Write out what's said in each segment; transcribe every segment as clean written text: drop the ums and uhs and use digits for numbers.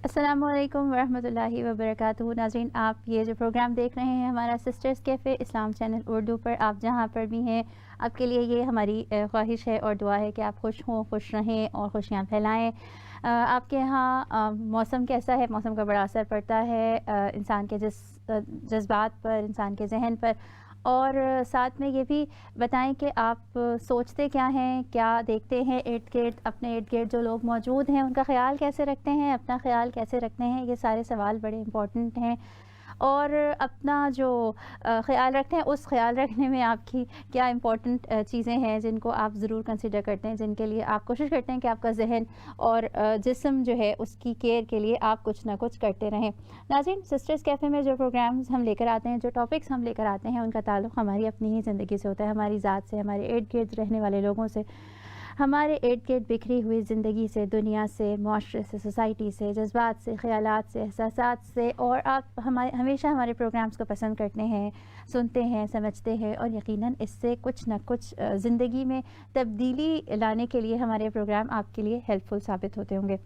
السلام علیکم ورحمۃ اللہ وبرکاتہ. ناظرین، آپ یہ جو پروگرام دیکھ رہے ہیں ہمارا سسٹرز کیفے اسلام چینل اردو پر، آپ جہاں پر بھی ہیں آپ کے لیے یہ ہماری خواہش ہے اور دعا ہے کہ آپ خوش ہوں، خوش رہیں اور خوشیاں پھیلائیں. آپ کے یہاں موسم کیسا ہے؟ موسم کا بڑا اثر پڑتا ہے انسان کے جذبات پر، انسان کے ذہن پر. اور ساتھ میں یہ بھی بتائیں کہ آپ سوچتے کیا ہیں، کیا دیکھتے ہیں ارد گرد، اپنے ارد گرد جو لوگ موجود ہیں ان کا خیال کیسے رکھتے ہیں، اپنا خیال کیسے رکھتے ہیں. یہ سارے سوال بڑے امپورٹنٹ ہیں. اور اپنا جو خیال رکھتے ہیں اس خیال رکھنے میں آپ کی کیا امپورٹنٹ چیزیں ہیں جن کو آپ ضرور کنسیڈر کرتے ہیں، جن کے لیے آپ کوشش کرتے ہیں کہ آپ کا ذہن اور جسم جو ہے اس کی کیئر کے لیے آپ کچھ نہ کچھ کرتے رہیں. ناظرین، سسٹرز کیفے میں جو پروگرامز ہم لے کر آتے ہیں، جو ٹاپکس ہم لے کر آتے ہیں، ان کا تعلق ہماری اپنی ہی زندگی سے ہوتا ہے، ہماری ذات سے، ہمارے ارد گرد رہنے والے لوگوں سے، ہمارے ارد گرد بکھری ہوئی زندگی سے، دنیا سے، معاشرے سے، سوسائٹی سے، جذبات سے، خیالات سے، احساسات سے. اور آپ ہمیشہ ہمارے پروگرامز کو پسند کرتے ہیں، سنتے ہیں، سمجھتے ہیں، اور یقیناً اس سے کچھ نہ کچھ زندگی میں تبدیلی لانے کے لیے ہمارے پروگرام آپ کے لیے ہیلپ فل ثابت ہوتے ہوں گے.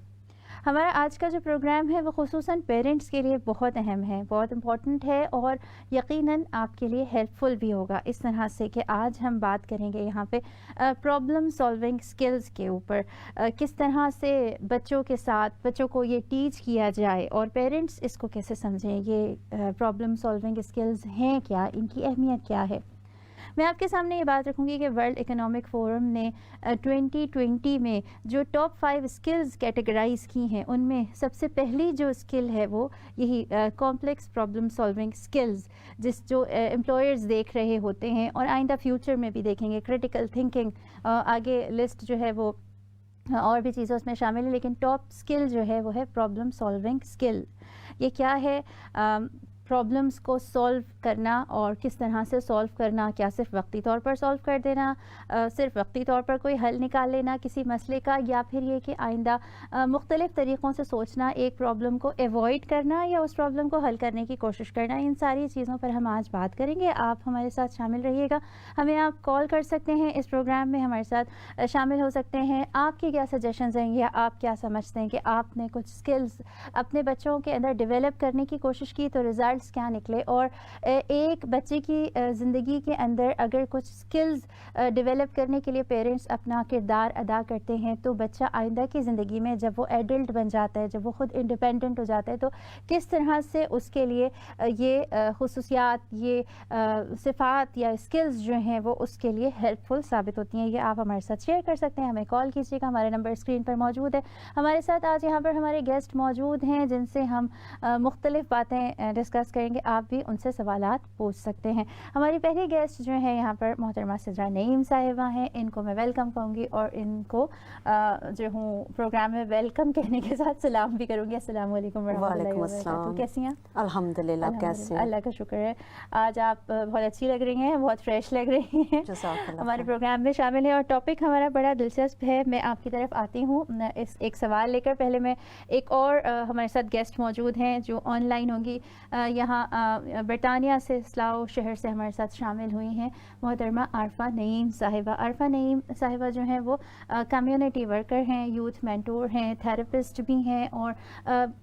ہمارا آج کا جو پروگرام ہے وہ خصوصاً پیرنٹس کے لیے بہت اہم ہے، بہت امپورٹنٹ ہے، اور یقیناً آپ کے لیے ہیلپ فل بھی ہوگا اس طرح سے کہ آج ہم بات کریں گے یہاں پہ پرابلم سالونگ سکلز کے اوپر. کس طرح سے بچوں کے ساتھ بچوں کو یہ ٹیچ کیا جائے اور پیرنٹس اس کو کیسے سمجھیں. یہ پرابلم سالونگ سکلز ہیں کیا، ان کی اہمیت کیا ہے. میں آپ کے سامنے یہ بات رکھوں گی کہ ورلڈ اکنامک فورم نے 2020 میں جو ٹاپ 5 اسکلز کیٹیگرائز کی ہیں ان میں سب سے پہلی جو اسکل ہے وہ یہی کمپلیکس پرابلم سالونگ اسکلز، جو امپلائرز دیکھ رہے ہوتے ہیں اور آئندہ فیوچر میں بھی دیکھیں گے. کریٹیکل تھنکنگ، آگے لسٹ جو ہے وہ اور بھی چیزیں اس میں شامل ہیں، لیکن ٹاپ اسکل جو ہے وہ ہے پرابلم سالونگ اسکل. یہ کیا ہے؟ پرابلمس کو سولو کرنا، اور کس طرح سے سولو کرنا. کیا صرف وقتی طور پر سولو کر دینا، صرف وقتی طور پر کوئی حل نکال لینا کسی مسئلے کا، یا پھر یہ کہ آئندہ مختلف طریقوں سے سوچنا، ایک پرابلم کو ایوائڈ کرنا یا اس پرابلم کو حل کرنے کی کوشش کرنا. ان ساری چیزوں پر ہم آج بات کریں گے. آپ ہمارے ساتھ شامل رہیے گا. ہمیں آپ کال کر سکتے ہیں اس پروگرام میں، ہمارے ساتھ شامل ہو سکتے ہیں. آپ کے کیا سجیشنز ہیں یا آپ کیا سمجھتے ہیں کہ آپ نے کچھ اسکلز اپنے بچوں کے اندر ڈیولپ کرنے کی کوشش کی تو رزلٹس کیا نکلے. اور ایک بچے کی زندگی کے اندر اگر کچھ اسکلز ڈیولپ کرنے کے لیے پیرنٹس اپنا کردار ادا کرتے ہیں تو بچہ آئندہ کی زندگی میں جب وہ ایڈلٹ بن جاتا ہے، جب وہ خود انڈیپینڈنٹ ہو جاتا ہے، تو کس طرح سے اس کے لیے یہ خصوصیات، یہ صفات یا اسکلز جو ہیں وہ اس کے لیے ہیلپ فل ثابت ہوتی ہیں. یہ آپ ہمارے ساتھ شیئر کر سکتے ہیں. ہمیں کال کیجیے گا، ہمارے نمبر اسکرین پر موجود ہے. ہمارے ساتھ آج یہاں پر ہمارے گیسٹ موجود ہیں جن سے ہم مختلف باتیں ڈسکس کریں گے. آپ بھی ان سے سوالات پوچھ سکتے ہیں. ہماری پہلی گیسٹ جو ہیں یہاں پر محترمہ سدرہ نعیم صاحبہ ہیں. ان کو میں ویلکم کہوں گی اور ان کو جو ہوں پروگرام میں ویلکم کہنے کے ساتھ سلام بھی کروں گی. السلام علیکم ورحمۃ اللہ وبرکاتہ. کیسی ہیں؟ الحمدللہ. کیسے؟ اللہ کا شکر ہے. آج آپ بہت اچھی لگ رہی ہیں، بہت فریش لگ رہی ہیں. ہمارے پروگرام میں شامل ہیں اور ٹاپک ہمارا بڑا دلچسپ ہے. میں آپ کی طرف آتی ہوں ایک سوال لے کر. پہلے میں ایک اور ہمارے ساتھ گیسٹ موجود ہیں جو آن لائن ہوں گی. یہاں برطانیہ سے اسلاؤ شہر سے ہمارے ساتھ شامل ہوئی ہیں محترمہ عارفہ نعیم صاحبہ. عارفہ نعیم صاحبہ جو ہیں وہ کمیونٹی ورکر ہیں، یوتھ مینٹور ہیں، تھراپسٹ بھی ہیں، اور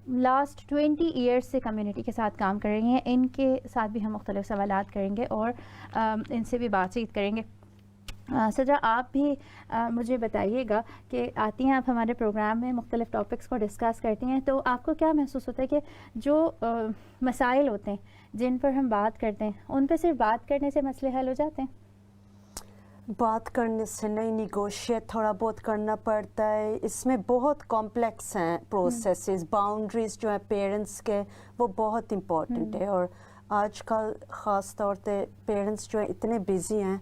لاسٹ 20 ایئرس سے کمیونٹی کے ساتھ کام کر رہی ہیں. ان کے ساتھ بھی ہم مختلف سوالات کریں گے اور ان سے بھی بات چیت کریں گے. سدرہ، آپ بھی مجھے بتائیے گا کہ آتی ہیں آپ ہمارے پروگرام میں، مختلف ٹاپکس کو ڈسکس کرتی ہیں، تو آپ کو کیا محسوس ہوتا ہے کہ جو مسائل ہوتے ہیں جن پر ہم بات کرتے ہیں ان پہ صرف بات کرنے سے مسئلے حل ہو جاتے ہیں؟ بات کرنے سے نہیں، نیگوشیٹ تھوڑا بہت کرنا پڑتا ہے. اس میں بہت کمپلیکس ہیں پروسیسز. باؤنڈریز جو ہیں پیرنٹس کے وہ بہت امپورٹنٹ ہے، اور آج کل خاص طور پہ پیرنٹس جو ہیں اتنے بزی ہیں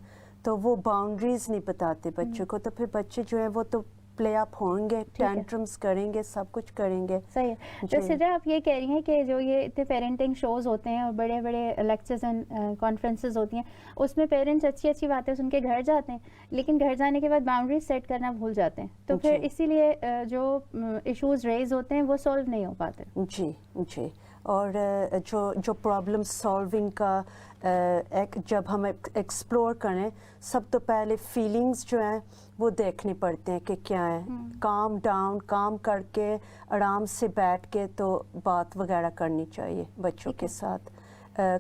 تو وہ باؤنڈریز نہیں بتاتے بچوں کو. تو پھر بچے جو ہیں وہ تو پلے اپ ہوں گے، ٹینٹرمز کریں گے، سب کچھ کریں گے. صحیح ہے. تو سدرہ، آپ یہ کہہ رہی ہیں کہ جو یہ اتنے پیرنٹنگ شوز ہوتے ہیں اور بڑے بڑے لیکچرز اینڈ کانفرنسز ہوتی ہیں اس میں پیرنٹس اچھی اچھی باتیں سن کے گھر جاتے ہیں، لیکن گھر جانے کے بعد باؤنڈریز سیٹ کرنا بھول جاتے ہیں، تو پھر اسی لیے جو ایشوز ریز ہوتے ہیں وہ سولو نہیں ہو پاتے. جی. اور جو پرابلم سالونگ کا جب ہم ایکسپلور کریں سب تو پہلے فیلنگز جو ہیں وہ دیکھنے پڑتے ہیں کہ کیا ہیں. کام ڈاؤن کام کر کے آرام سے بیٹھ کے تو بات وغیرہ کرنی چاہیے بچوں کے ساتھ.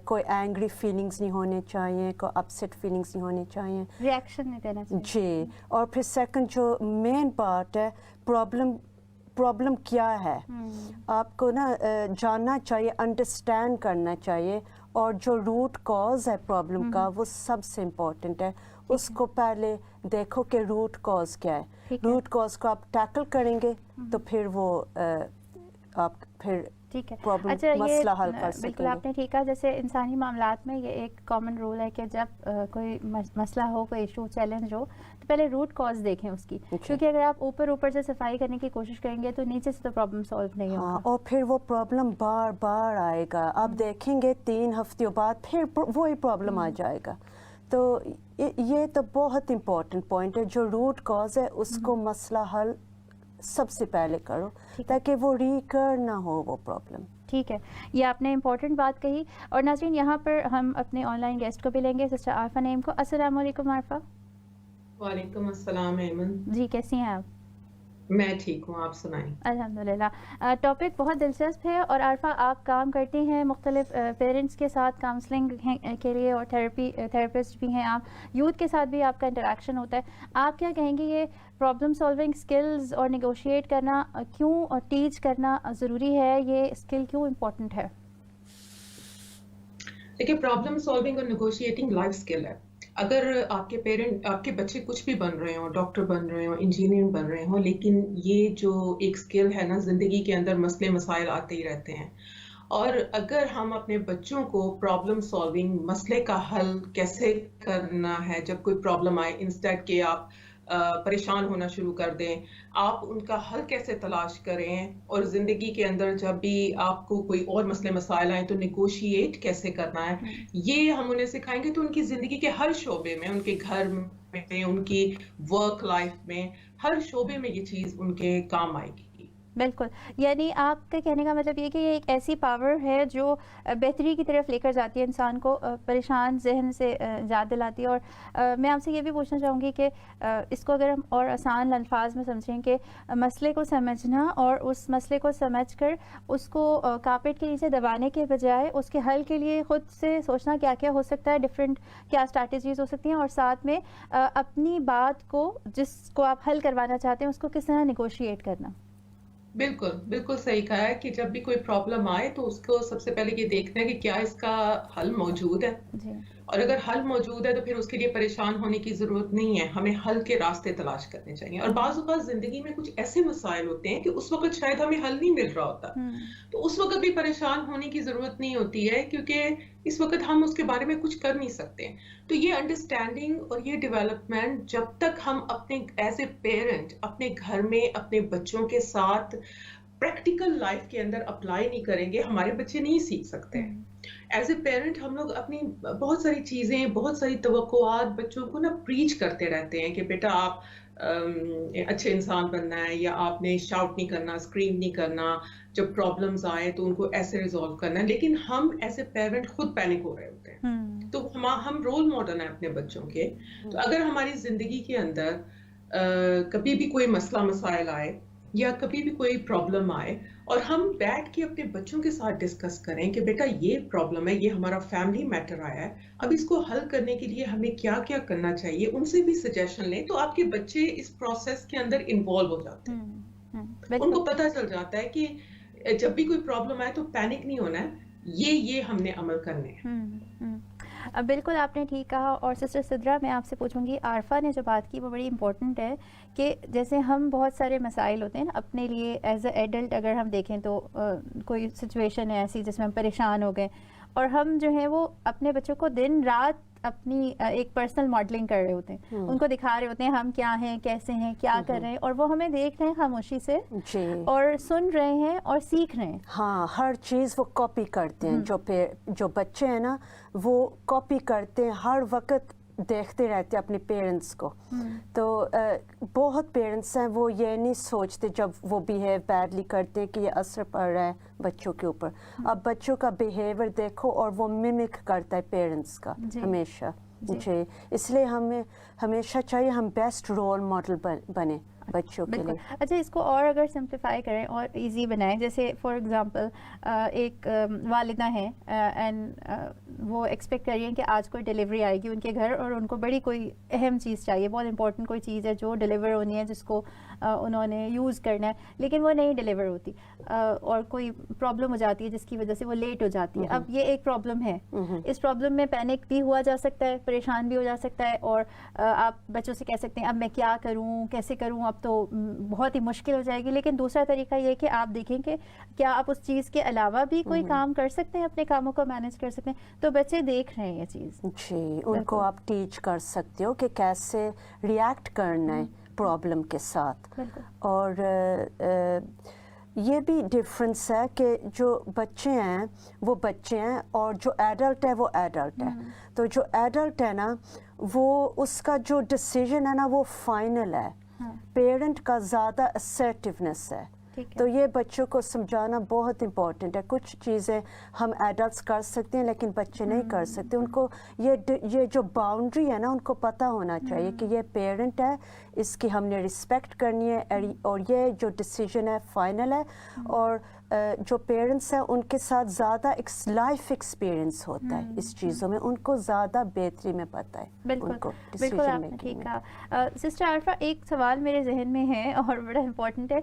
کوئی اینگری فیلنگز نہیں ہونے چاہیے, کوئی اپسیٹ فیلنگز نہیں ہونی چاہیے, ریئیکشن نہیں دینا چاہیے. جی. اور پھر سیکنڈ جو مین پارٹ ہے پرابلم کیا ہے, آپ کو نا جاننا چاہیے, انڈرسٹینڈ کرنا چاہیے, اور جو روٹ کاز ہے پرابلم کا وہ سب سے امپورٹنٹ ہے. اس کو پہلے دیکھو کہ روٹ کاز کیا ہے. روٹ کاز کو آپ ٹیکل کریں گے تو پھر وہ آپ پھر ٹھیک ہے. اچھا, مسئلہ حل کر سکیں گے. بالکل آپ نے ٹھیک کہا. جیسے انسانی معاملات میں یہ ایک کامن رول ہے کہ جب کوئی مسئلہ ہو, کوئی ایشو چیلنج ہو, تو پہلے روٹ کاز دیکھیں اس کی, کیونکہ اگر آپ اوپر سے صفائی کرنے کی کوشش کریں گے تو نیچے سے تو پرابلم سالو نہیں ہوگا. اور پھر وہ پرابلم بار بار آئے گا. آپ دیکھیں گے 3 ہفتوں بعد پھر وہی پرابلم آ جائے گا. تو یہ تو بہت امپورٹنٹ پوائنٹ ہے. جو روٹ کاز ہے اس کو مسئلہ حل سب سے پہلے کرو تاکہ وہ ریکر نہ ہو وہ پرابلم. ٹھیک ہے, یہ آپ نے امپورٹنٹ بات کہی. اور ناظرین یہاں پر ہم اپنے آن لائن گیسٹ کو بھی لیں گے, سسٹر عارفہ نعیم کو. السلام علیکم عارفہ. وعلیکم السلام ایمن. جی کیسی ہیں آپ؟ میں ٹھیک ہوں, آپ سنائیں. الحمدللہ. ٹاپک بہت دلچسپ ہے, اور عارفہ آپ کام کرتی ہیں مختلف پیرنٹس کے ساتھ کاؤنسلنگ کے لیے, اور تھراپسٹ بھی ہیں آپ, یوتھ کے ساتھ بھی آپ کا انٹریکشن ہوتا ہے. آپ کیا کہیں گے یہ پرابلم سالونگ سکلز اور نیگوشیٹ کرنا کیوں اور ٹیچ کرنا ضروری ہے, یہ اسکل کیوں امپورٹنٹ ہے؟ دیکھیے, پرابلم سالونگ اور نیگوشیٹنگ لائف اسکل ہے. اگر آپ کے بچے کچھ بھی بن رہے ہوں, ڈاکٹر بن رہے ہوں, انجینئر بن رہے ہوں, لیکن یہ جو ایک اسکل ہے نا, زندگی کے اندر مسئلے مسائل آتے ہی رہتے ہیں. اور اگر ہم اپنے بچوں کو پرابلم سالونگ, مسئلے کا حل کیسے کرنا ہے جب کوئی پرابلم آئے, انسٹیڈ کہ آپ پریشان ہونا شروع کر دیں, آپ ان کا حل کیسے تلاش کریں, اور زندگی کے اندر جب بھی آپ کو کوئی اور مسئلے مسائل آئیں تو نیگوشیٹ کیسے کرنا ہے, یہ ہم انہیں سکھائیں گے تو ان کی زندگی کے ہر شعبے میں, ان کے گھر میں, ان کی ورک لائف میں, ہر شعبے میں یہ چیز ان کے کام آئے گی. بالکل. یعنی آپ کے کہنے کا مطلب یہ کہ یہ ایک ایسی پاور ہے جو بہتری کی طرف لے کر جاتی ہے انسان کو, پریشان ذہن سے یاد دلاتی ہے. اور میں آپ سے یہ بھی پوچھنا چاہوں گی کہ اس کو اگر ہم اور آسان الفاظ میں سمجھیں کہ مسئلے کو سمجھنا اور اس مسئلے کو سمجھ کر اس کو کارپیٹ کے نیچے دبانے کے بجائے اس کے حل کے لیے خود سے سوچنا کیا کیا ہو سکتا ہے, ڈفرینٹ کیا اسٹریٹجیز ہو سکتی ہیں, اور ساتھ میں اپنی بات کو جس کو آپ حل کروانا چاہتے ہیں اس کو کس طرح نیگوشیٹ کرنا. بالکل صحیح کہا ہے کہ جب بھی کوئی پرابلم آئے تو اس کو سب سے پہلے یہ دیکھنا ہے کہ کیا اس کا حل موجود ہے, اور اگر حل موجود ہے تو پھر اس کے لیے پریشان ہونے کی ضرورت نہیں ہے, ہمیں حل کے راستے تلاش کرنے چاہیے. اور بعض اوقات زندگی میں کچھ ایسے مسائل ہوتے ہیں کہ اس وقت شاید ہمیں حل نہیں مل رہا ہوتا, تو اس وقت بھی پریشان ہونے کی ضرورت نہیں ہوتی ہے, کیونکہ اس وقت ہم اس کے بارے میں کچھ کر نہیں سکتے. تو یہ انڈرسٹینڈنگ اور یہ ڈیولپمنٹ جب تک ہم اپنے ایز اے پیرنٹ اپنے گھر میں اپنے بچوں کے ساتھ پریکٹیکل لائف کے اندر اپلائی نہیں کریں گے, ہمارے بچے نہیں سیکھ سکتے. ایز اے پیرنٹ ہم لوگ اپنی بہت ساری چیزیں, بہت ساری توقعات بچوں کو نا پریچ کرتے رہتے ہیں کہ بیٹا آپ اچھے انسان بننا ہے, یا آپ نے شاؤٹ نہیں کرنا, اسکریم نہیں کرنا, جب پرابلمز آئے تو ان کو ایسے ریزالو کرنا ہے. لیکن ہم ایز اے پیرنٹ خود پینک ہو رہے ہوتے ہیں, تو ہم رول ماڈل ہیں اپنے بچوں کے. تو اگر ہماری زندگی کے اندر کبھی بھی کوئی مسئلہ مسائل آئے یا کبھی بھی کوئی پرابلم آئے, اور ہم بیٹھ کے اپنے بچوں کے ساتھ ڈسکس کریں کہ بیٹا یہ پرابلم ہے, یہ ہمارا فیملی میٹر آیا ہے, اب اس کو حل کرنے کے لیے ہمیں کیا کیا کرنا چاہیے, ان سے بھی سجیشن لیں, تو آپ کے بچے اس پروسیس کے اندر انوالو ہو جاتے ہیں. ان کو پتہ چل جاتا ہے کہ جب بھی کوئی پرابلم آئے تو پینک نہیں ہونا ہے, یہ ہم نے عمل کرنے ہیں. بالکل آپ نے ٹھیک کہا. اور سسٹر سدرا, میں آپ سے پوچھوں گی, عارفہ نے جو بات کی وہ بڑی امپورٹنٹ ہے کہ جیسے ہم بہت سارے مسائل ہوتے ہیں نا اپنے لیے ایز اے ایڈلٹ, اگر ہم دیکھیں تو کوئی سچویشن ہے ایسی جس میں ہم پریشان ہو گئے, اور ہم جو ہے وہ اپنے بچوں کو دن رات اپنی ایک پرسنل ماڈلنگ کر رہے ہوتے ہیں, ان کو دکھا رہے ہوتے ہیں ہم کیا ہیں, کیسے ہیں, کیا کر رہے ہیں, اور وہ ہمیں دیکھ رہے ہیں خاموشی سے اور سن رہے ہیں اور سیکھ رہے ہیں. ہاں, ہر چیز وہ کاپی کرتے ہیں. جو بچے ہیں نا وہ کاپی کرتے ہیں, ہر وقت دیکھتے رہتے اپنے پیرنٹس کو. تو بہت پیرنٹس ہیں وہ یہ نہیں سوچتے جب وہ بیہیو بیڈلی کرتے ہیں کہ یہ اثر پڑ رہا ہے بچوں کے اوپر. اب بچوں کا بیہیویئر دیکھو اور وہ ممک کرتا ہے پیرنٹس کا ہمیشہ. جی اس لیے ہمیں ہمیشہ چاہیے ہم بیسٹ رول ماڈل بنے بچوں کے لیے. اچھا اس کو اور اگر سمپلیفائی کریں اور ایزی بنائیں, جیسے فار ایگزامپل ایک والدہ ہیں اینڈ وہ ایکسپیکٹ کر رہی ہیں کہ آج کوئی ڈیلیوری آئے گی ان کے گھر, اور ان کو بڑی کوئی اہم چیز چاہیے, بہت امپورٹنٹ کوئی چیز ہے جو ڈیلیور ہونی ہے, جس کو انہوں نے یوز کرنا ہے, لیکن وہ نہیں ڈیلیور ہوتی اور کوئی پرابلم ہو جاتی ہے جس کی وجہ سے وہ لیٹ ہو جاتی ہے. اب یہ ایک پرابلم ہے, اس پرابلم میں پینک بھی ہوا جا سکتا ہے, پریشان بھی ہو جا سکتا ہے, اور آپ بچوں سے کہہ سکتے ہیں اب میں کیا کروں, کیسے کروں, اب تو بہت ہی مشکل ہو جائے گی. لیکن دوسرا طریقہ یہ کہ آپ دیکھیں کہ کیا آپ اس چیز کے علاوہ بھی کوئی کام کر سکتے ہیں, اپنے کاموں کو مینیج کر سکتے ہیں. تو بچے دیکھ رہے ہیں یہ چیز. جی ان کو آپ ٹیچ کر سکتے ہو کہ کیسے ریئیکٹ کرنا ہے پرابلم کے ساتھ. اور یہ بھی ڈفرینس ہے کہ جو بچے ہیں وہ بچے ہیں اور جو ایڈلٹ ہے وہ ایڈلٹ ہے. تو جو ایڈلٹ ہے نا وہ اس کا جو ڈیسیژن ہے نا وہ فائنل ہے, پیرنٹ کا زیادہ اسرٹیونیس ہے. تو یہ بچوں کو سمجھانا بہت امپورٹنٹ ہے. کچھ چیزیں ہم ایڈلٹس کر سکتے ہیں لیکن بچے نہیں کر سکتے. ان کو یہ جو باؤنڈری ہے نا ان کو پتہ ہونا چاہیے کہ یہ پیرنٹ ہے, اس کی ہم نے رسپیکٹ کرنی ہے, اور یہ جو ڈیسیژن ہے فائنل ہے. اور جو پیرنٹس ہیں ان کے ساتھ زیادہ لائف ایکسپیرئنس ہوتا ہے اس چیزوں میں, ان کو زیادہ بہتری میں پتہ ہے. بالکل آپ نے ٹھیک کہا. سسٹر عارفہ ایک سوال میرے ذہن میں ہے اور بڑا امپورٹنٹ ہے.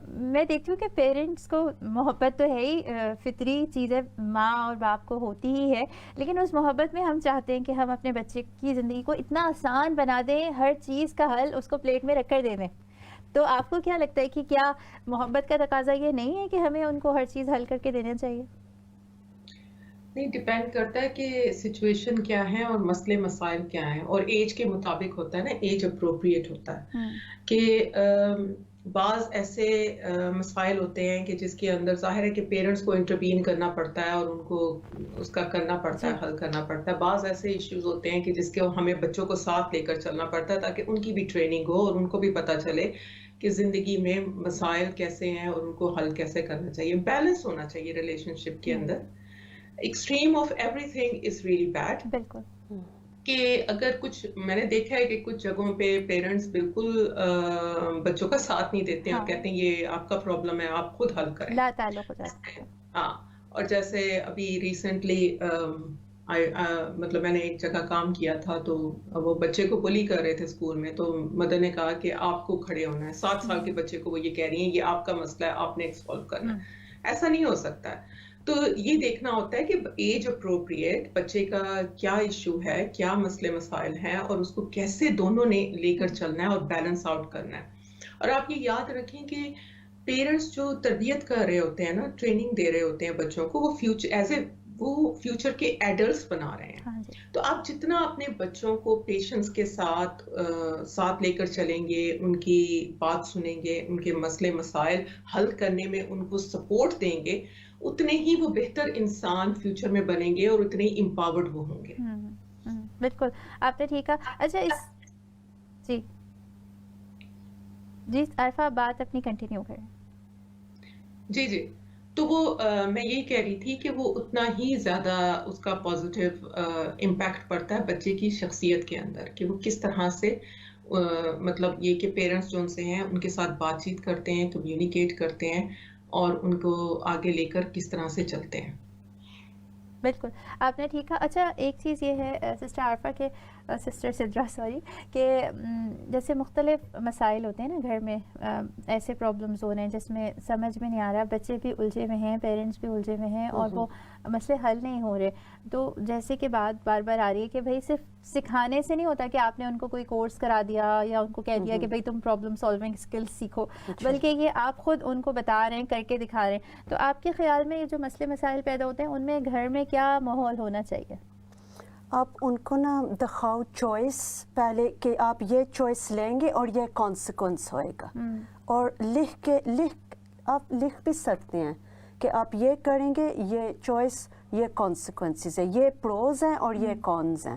میں دیکھتی ہوں کہ پیرنٹس کو محبت تو ہے ہی, فطری چیز ہے, ماں اور باپ کو ہوتی ہی ہے, لیکن اس محبت میں ہم چاہتے ہیں کہ ہم اپنے بچے کی زندگی کو اتنا آسان بنا دیں, ہر چیز کا حل اس کو پلیٹ میں رکھ کر دے دیں. تو آپ کو کیا لگتا ہے کہ کیا محبت کا تقاضا یہ نہیں ہے کہ ہمیں ان کو ہر چیز حل کر کے دینا چاہیے؟ نہیں, ڈیپینڈ کرتا ہے کہ سچویشن کیا ہے اور مسئلے مسائل کیا ہیں, اور ایج کے مطابق ہوتا ہے نا, ایج اپروپریٹ ہوتا ہے. کہ بعض ایسے مسائل ہوتے ہیں کہ جس کے اندر ظاہر ہے کہ پیرنٹس کو انٹربین کرنا پڑتا ہے اور ان کو اس کا کرنا پڑتا ہے, حل کرنا پڑتا ہے. بعض ایسے ایشوز ہوتے ہیں کہ جس کے ہمیں بچوں کو ساتھ لے کر چلنا پڑتا ہے تاکہ ان کی بھی ٹریننگ ہو اور ان کو بھی پتہ چلے کہ زندگی میں مسائل کیسے ہیں اور ان کو حل کیسے کرنا چاہیے. بیلنس ہونا چاہیے ریلیشن شپ کے اندر. Extreme of everything is really bad. بالکل کہ اگر کچھ میں نے دیکھا ہے کہ کچھ جگہوں پہ پیرنٹس بالکل بچوں کا ساتھ نہیں دیتے ہیں اور کہتے ہیں یہ آپ کا پرابلم ہے, آپ خود حل کریں. لا تعلق ہو جاتا ہے. ہاں, اور جیسے ابھی ریسنٹلی مطلب میں نے ایک جگہ کام کیا تھا تو وہ بچے کو بلی کر رہے تھے اسکول میں, تو مدر نے کہا کہ آپ کو کھڑے ہونا ہے. 7 سال کے بچے کو وہ یہ کہہ رہی ہیں یہ آپ کا مسئلہ ہے, آپ نے سالو کرنا ہے. ایسا نہیں ہو سکتا ہے. تو یہ دیکھنا ہوتا ہے کہ ایج اپروپریٹ بچے کا کیا ایشو ہے, کیا مسئلے مسائل ہیں, اور اس کو کیسے دونوں نے لے کر چلنا ہے اور بیلنس آؤٹ کرنا ہے. اور آپ یہ یاد رکھیں کہ پیرنٹس جو تربیت کر رہے ہوتے ہیں نا, ٹریننگ دے رہے ہوتے ہیں بچوں کو, وہ فیوچر کے ایڈلٹس بنا رہے ہیں. تو آپ جتنا اپنے بچوں کو پیشنس کے ساتھ لے کر چلیں گے, ان کی بات سنیں گے, ان کے مسئلے مسائل حل کرنے میں ان کو سپورٹ دیں گے, اتنے ہی وہ بہتر انسان فیوچر میں بنیں گے اور اتنے ہی امپاورڈ وہ ہوں گے. بالکل آپ نے ٹھیک کہا. اچھا جی عارفہ بات اپنی کنٹینیو کریں. جی تو وہ میں یہی کہہ رہی تھی کہ وہ اتنا ہی زیادہ اس کا پازیٹیو امپیکٹ پڑتا ہے بچے کی شخصیت کے اندر, کہ وہ کس طرح سے مطلب یہ کہ پیرنٹس جو ان سے ہیں ان کے ساتھ بات چیت کرتے ہیں, کمیونیکیٹ کرتے ہیں اور ان کو آگے لے کر کس طرح سے چلتے ہیں. بالکل آپ نے ٹھیک کہا. اچھا ایک چیز یہ ہے سسٹر عارفہ کے سسٹر سدرا کہ جیسے مختلف مسائل ہوتے ہیں نا گھر میں, ایسے پرابلمز ہو رہے ہیں جس میں سمجھ میں نہیں آ رہا, بچے بھی الجھے ہوئے ہیں, پیرنٹس بھی الجھے ہوئے ہیں, اور وہ مسئلے حل نہیں ہو رہے. تو جیسے کہ بات بار بار آ رہی ہے کہ بھائی صرف سکھانے سے نہیں ہوتا کہ آپ نے ان کو کوئی کورس کرا دیا یا ان کو کہہ دیا کہ بھائی تم پرابلم سالونگ اسکلس سیکھو, بلکہ یہ آپ خود ان کو بتا رہے ہیں, کر کے دکھا رہے ہیں. تو آپ کے خیال میں یہ جو مسئلے مسائل پیدا ہوتے ہیں ان میں گھر میں کیا ماحول ہونا چاہیے؟ آپ ان کو نا دکھاؤ چوائس پہلے کہ آپ یہ چوائس لیں گے اور یہ کانسیکوینس ہوئے گا, اور آپ لکھ بھی سکتے ہیں کہ آپ یہ کریں گے, یہ چوائس, یہ کانسیکوینسز ہے, یہ پروز ہیں اور یہ کونز ہیں,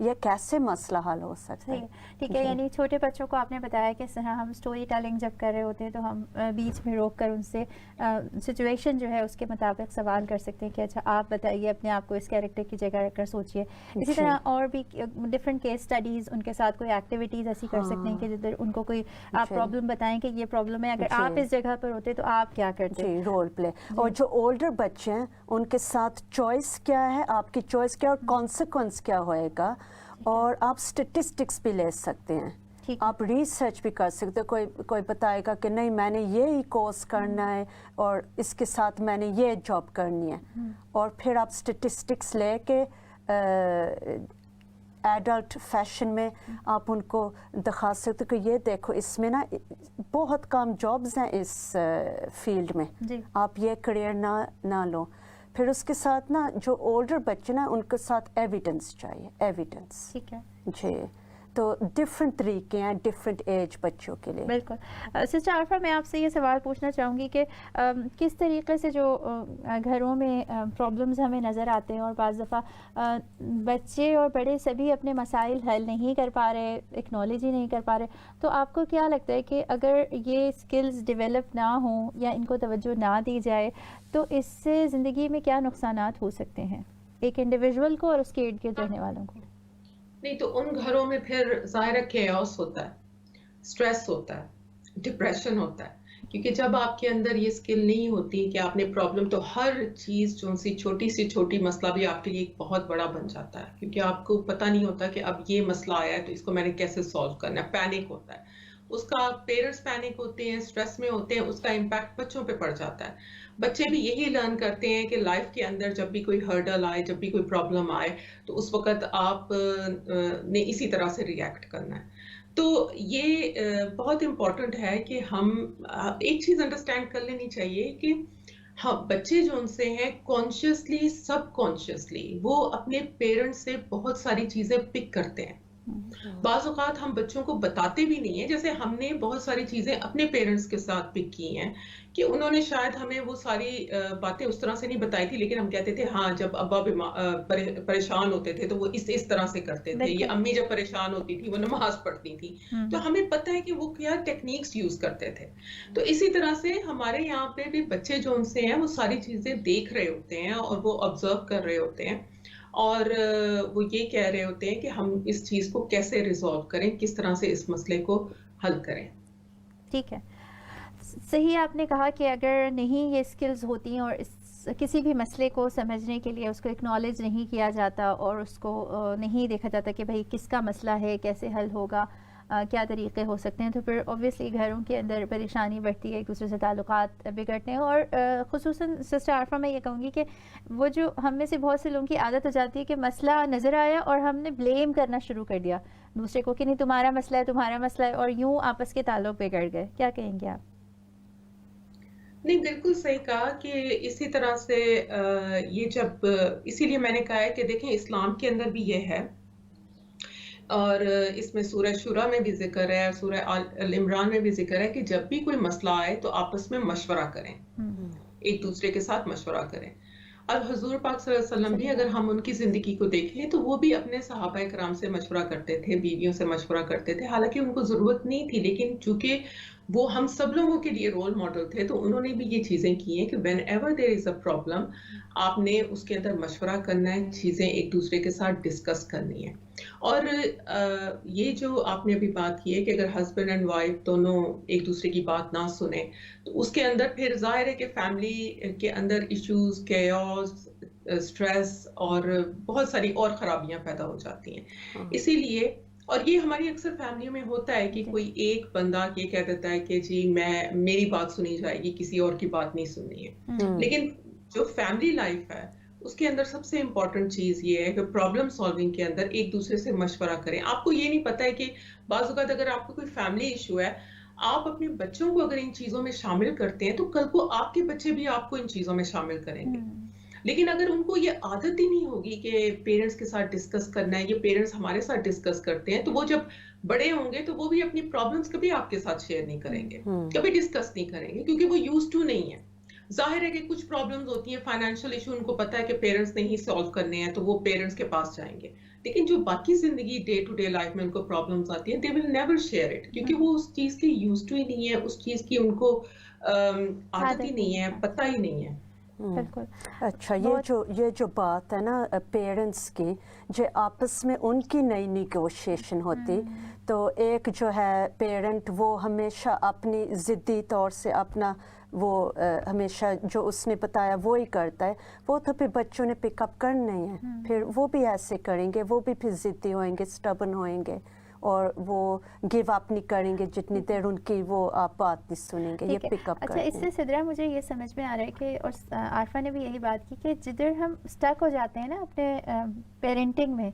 یہ کیسے مسئلہ حل ہو سکتا ہے. ٹھیک ہے. یعنی چھوٹے بچوں کو آپ نے بتایا کہ اس طرح ہم اسٹوری ٹیلنگ جب کر رہے ہوتے ہیں تو ہم بیچ میں روک کر ان سے سچویشن جو ہے اس کے مطابق سوال کر سکتے ہیں کہ اچھا آپ بتائیے اپنے آپ کو اس کیریکٹر کی جگہ رکھ کر سوچیے. اسی طرح اور بھی ڈفرینٹ کیس اسٹڈیز ان کے ساتھ کوئی ایکٹیویٹیز ایسی کر سکتے ہیں کہ جدھر ان کو کوئی آپ پرابلم بتائیں کہ یہ پرابلم ہے, اگر آپ اس جگہ پر ہوتے تو آپ کیا کرتے. جی, رول پلے. اور جو اولڈر بچے ہیں ان کے ساتھ چوائس کیا ہے, آپ کی چوائس کیا اور کانسیکوینس کیا ہوئے گا, اور آپ اسٹیٹسٹکس بھی لے سکتے ہیں, آپ ریسرچ بھی کر سکتے ہیں. کوئی بتائے گا کہ نہیں میں نے یہ کورس کرنا ہے اور اس کے ساتھ میں نے یہ جاب کرنی ہے, اور پھر آپ اسٹیٹسٹکس لے کے ایڈلٹ فیشن میں آپ ان کو دکھا سکتے کہ یہ دیکھو اس میں نا بہت کم جابز ہیں اس فیلڈ میں, آپ یہ کریئر نہ لو. پھر اس کے ساتھ نا جو اولڈر بچے نا ان کے ساتھ ایویڈنس چاہیے, ایویڈنس. ٹھیک ہے جی, تو ڈفرینٹ طریقے ہیں ڈفرینٹ ایج بچوں کے لیے. بالکل. سسٹر عارفہ, میں آپ سے یہ سوال پوچھنا چاہوں گی کہ کس طریقے سے جو گھروں میں پرابلمز ہمیں نظر آتے ہیں اور بعض دفعہ بچے اور بڑے سبھی اپنے مسائل حل نہیں کر پا رہے, اکنالج ہی نہیں کر پا رہے, تو آپ کو کیا لگتا ہے کہ اگر یہ اسکلز ڈیولپ نہ ہوں یا ان کو توجہ نہ دی جائے تو اس سے زندگی میں کیا نقصانات ہو سکتے ہیں ایک انڈیویژول کو اور اس کے ارد گرد رہنے والوں کو؟ نہیں تو ان گھروں میں پھر ظاہر کیوس ہوتا ہے, اسٹریس ہوتا ہے, ڈپریشن ہوتا ہے, کیونکہ جب آپ کے اندر یہ اسکل نہیں ہوتی کہ آپ نے پرابلم, تو ہر چیز جو سی چھوٹی مسئلہ بھی آپ کے لیے ایک بہت بڑا بن جاتا ہے, کیونکہ آپ کو پتہ نہیں ہوتا کہ اب یہ مسئلہ آیا ہے تو اس کو میں نے کیسے سالو کرنا ہے. پینک ہوتا ہے, اس کا پیرنٹس پینک ہوتے ہیں, اسٹریس میں ہوتے ہیں, اس کا امپیکٹ بچوں پہ پڑ جاتا ہے. بچے بھی یہی لرن کرتے ہیں کہ لائف کے اندر جب بھی کوئی ہرڈل آئے, جب بھی کوئی پرابلم آئے, تو اس وقت آپ نے اسی طرح سے ریئیکٹ کرنا ہے. تو یہ بہت امپورٹنٹ ہے کہ ہم ایک چیز انڈرسٹینڈ کر لینی چاہیے کہ ہاں بچے جو ان سے ہیں کانشیسلی سب کانشیسلی وہ اپنے پیرنٹس سے بہت ساری چیزیں پک کرتے ہیں. بعض اوقات ہم بچوں کو بتاتے بھی نہیں ہیں, جیسے ہم نے بہت ساری چیزیں اپنے پیرنٹس کے ساتھ پک کی ہیں کہ انہوں نے شاید ہمیں وہ ساری باتیں اس طرح سے نہیں بتائی تھی, لیکن ہم کہتے تھے ہاں جب ابا پریشان ہوتے تھے تو وہ اس طرح سے کرتے تھے, یا امی جب پریشان ہوتی تھی وہ نماز پڑھتی تھی, تو ہمیں پتہ ہے کہ وہ کیا ٹیکنیکس یوز کرتے تھے. تو اسی طرح سے ہمارے یہاں پہ بھی بچے جو ان سے ہیں وہ ساری چیزیں دیکھ رہے ہوتے ہیں اور وہ آبزرو کر رہے ہوتے ہیں, اور وہ یہ کہہ رہے ہوتے ہیں کہ ہم اس چیز کو کیسے ریزالو کریں, کس طرح سے اس مسئلے کو حل کریں. ٹھیک ہے, صحیح آپ نے کہا کہ اگر نہیں یہ اسکلز ہوتی ہیں اور کسی بھی مسئلے کو سمجھنے کے لیے اس کو اکنالج نہیں کیا جاتا اور اس کو نہیں دیکھا جاتا کہ بھائی کس کا مسئلہ ہے, کیسے حل ہوگا, کیا طریقے ہو سکتے ہیں, تو پھر اوبویسلی گھروں کے اندر پریشانی بڑھتی ہے, ایک دوسرے سے تعلقات بگڑتے ہیں. اور خصوصاً سسٹر عارفہ میں یہ کہوں گی کہ وہ جو ہم میں سے بہت سے لوگوں کی عادت ہو جاتی ہے کہ مسئلہ نظر آیا اور ہم نے بلیم کرنا شروع کر دیا دوسرے کو کہ نہیں تمہارا مسئلہ ہے, اور یوں آپس کے تعلق بگڑ گئے. کیا کہیں گے آپ؟ نہیں, بالکل صحیح کہا کہ اسی طرح سے یہ جب اسی لیے میں نے کہا ہے کہ دیکھیں اسلام کے اندر بھی یہ ہے, اور اس میں سورہ شورا میں بھی ذکر ہے, سورہ آل عمران میں بھی ذکر ہے کہ جب بھی کوئی مسئلہ آئے تو آپس میں مشورہ کریں, ایک دوسرے کے ساتھ مشورہ کریں. اور حضور پاک صلی اللہ علیہ وسلم بھی اگر ہم ان کی زندگی کو دیکھ لیں تو وہ بھی اپنے صحابہ کرام سے مشورہ کرتے تھے, بیویوں سے مشورہ کرتے تھے, حالانکہ ان کو ضرورت نہیں تھی, لیکن چونکہ وہ ہم سب لوگوں کے لیے رول ماڈل تھے تو انہوں نے بھی یہ چیزیں کی ہیں کہ when ever there is a problem آپ نے اس کے اندر مشورہ کرنا ہے, چیزیں ایک دوسرے کے ساتھ ڈسکس کرنی ہے. اور یہ جو آپ نے ابھی بات کی ہے کہ اگر ہسبینڈ اینڈ وائف دونوں ایک دوسرے کی بات نہ سنیں تو اس کے اندر پھر ظاہر ہے کہ فیملی کے اندر ایشوز, کیوس, اسٹریس اور بہت ساری اور خرابیاں پیدا ہو جاتی ہیں. اسی لیے اور یہ ہماری اکثر فیملیوں میں ہوتا ہے کہ کوئی ایک بندہ یہ کہہ دیتا ہے کہ جی میری بات سنی جائے گی, کسی اور کی بات نہیں سننی ہے. لیکن جو فیملی لائف ہے اس کے اندر سب سے امپورٹنٹ چیز یہ ہے کہ پرابلم سالونگ کے اندر ایک دوسرے سے مشورہ کریں. آپ کو یہ نہیں پتا ہے کہ بعض اوقات اگر آپ کو کوئی فیملی ایشو ہے, آپ اپنے بچوں کو اگر ان چیزوں میں شامل کرتے ہیں تو کل کو آپ کے بچے بھی آپ کو ان چیزوں میں شامل کریں گے. لیکن اگر ان کو یہ عادت ہی نہیں ہوگی کہ پیرنٹس کے ساتھ ڈسکس کرنا ہے, یہ پیرنٹس ہمارے ساتھ ڈسکس کرتے ہیں, تو وہ جب بڑے ہوں گے تو وہ بھی اپنی پرابلمس کبھی آپ کے ساتھ شیئر نہیں کریں گے, کبھی ڈسکس نہیں کریں گے, کیونکہ وہ یوز ٹو نہیں ہے. ظاہر ہے کہ کچھ پرابلمز ہوتی ہیں, فائنینشیل ایشو ان کو پتا ہے کہ پیرنٹس نے ہی سالو کرنے ہیں تو وہ پیرنٹس کے پاس جائیں گے, لیکن جو باقی زندگی ڈے ٹو ڈے لائف میں ان کو پرابلمز آتی ہیں, دے ول نیور شیئر اٹ, کیونکہ وہ اس چیز کے یوز ٹو ہی نہیں ہے, اس چیز کی ان کو عادت ہی نہیں ہے, پتہ ہی نہیں ہے. بالکل. اچھا, یہ جو بات ہے نا پیرنٹس کی, جو آپس میں ان کی نئی نیگوشیشن ہوتی, تو ایک جو ہے پیرنٹ وہ ہمیشہ اپنی ضدی طور سے اپنا وہ ہمیشہ جو اس نے بتایا وہی کرتا ہے, وہ تو پھر بچوں نے پک اپ کرنا ہی ہے, پھر وہ بھی ایسے کریں گے, وہ بھی پھر ضدی ہوئیں گے, اسٹبن ہوئیں گے, اور وہ گیو اپ نہیں کریں گے جتنی دیر ان کی وہ آپ بات نہیں سنیں گے, یہ پک اپ کریں گے. اچھا, اس سے سدرا مجھے یہ سمجھ میں آ رہا ہے کہ, اور عارفہ نے بھی یہی بات کی کہ جدھر ہم اسٹک ہو جاتے ہیں نا اپنے پیرنٹنگ میں,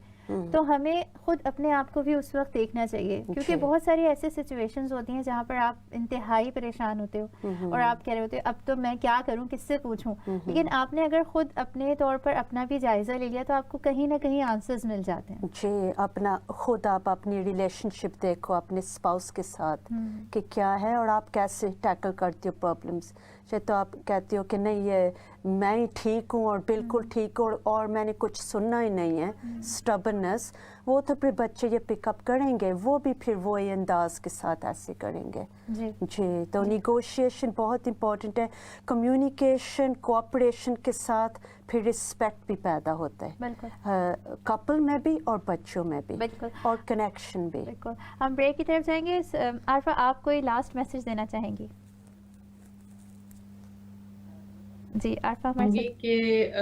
تو ہمیں خود اپنے آپ کو بھی اس وقت دیکھنا چاہیے, کیونکہ بہت ساری ایسی سچویشنز ہوتی ہیں جہاں پر آپ انتہائی پریشان ہوتے ہو اور آپ کہہ رہے ہوتے ہو اب تو میں کیا کروں, کس سے پوچھوں, لیکن آپ نے اگر خود اپنے طور پر اپنا بھی جائزہ لے لیا تو آپ کو کہیں نہ کہیں آنسرز مل جاتے ہیں. جی, اپنا خود آپ اپنی ریلیشن شپ دیکھو اپنے اسپاؤس کے ساتھ کہ کیا ہے اور آپ کیسے ٹیکل کرتے ہو پرابلمس. چاہے تو آپ کہتے ہو کہ نہیں یہ میں ہی ٹھیک ہوں اور بالکل ٹھیک ہوں اور میں نے کچھ سننا ہی نہیں ہے, اسٹبنس, وہ تو پھر بچے یہ پک اپ کریں گے, وہ بھی پھر وہی انداز کے ساتھ ایسے کریں گے. جی, تو نیگوشیشن بہت امپورٹنٹ ہے, کمیونیکیشن کوآپریشن کے ساتھ پھر رسپیکٹ بھی پیدا ہوتا ہے, کپل میں بھی اور بچوں میں بھی, اور کنیکشن بھی. بالکل. ہم بریک کی طرف جائیں گے. عارفہ آپ کوئی لاسٹ میسج دینا چاہیں گی؟ جی عارفہ ہمارے یہ کہ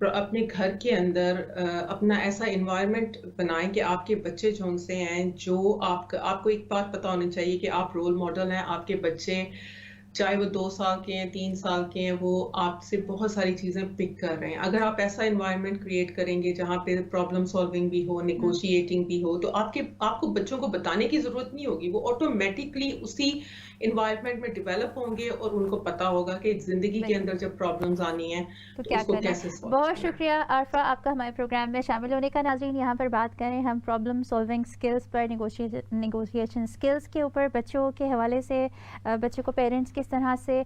اپنے گھر کے اندر اپنا ایسا انوائرمنٹ بنائیں کہ آپ کے بچے جو ان سے ہیں, جو آپ کو ایک بات پتہ ہونی چاہیے کہ آپ رول ماڈل ہیں. آپ کے بچے چاہے وہ 2 سال کے ہیں 3 سال کے ہیں, وہ آپ سے بہت ساری چیزیں پک کر رہے ہیں. اگر آپ ایسا انوائرمنٹ کریٹ کریں گے جہاں پہ پرابلم سالونگ بھی ہو, نیگوشیٹنگ بھی ہو, تو آپ کو بچوں کو بتانے کی ضرورت نہیں ہوگی, وہ آٹومیٹکلی اسی انوائرمنٹ میں ڈیولپ ہوں گے اور ان کو پتا ہوگا کہ زندگی کے اندر جب پرابلمز آنی ہیں تو اس کو کیسے سالو کرنا ہے. بہت شکریہ عارفہ آپ کا ہمارے پروگرام میں شامل ہونے کا. ناظرین, یہاں پر بات کریں ہم پرابلم سالونگ سکلز پر, نیگوشیشن سکلز کے اوپر, بچوں کے حوالے سے بچوں کو پیرنٹس کس طرح سے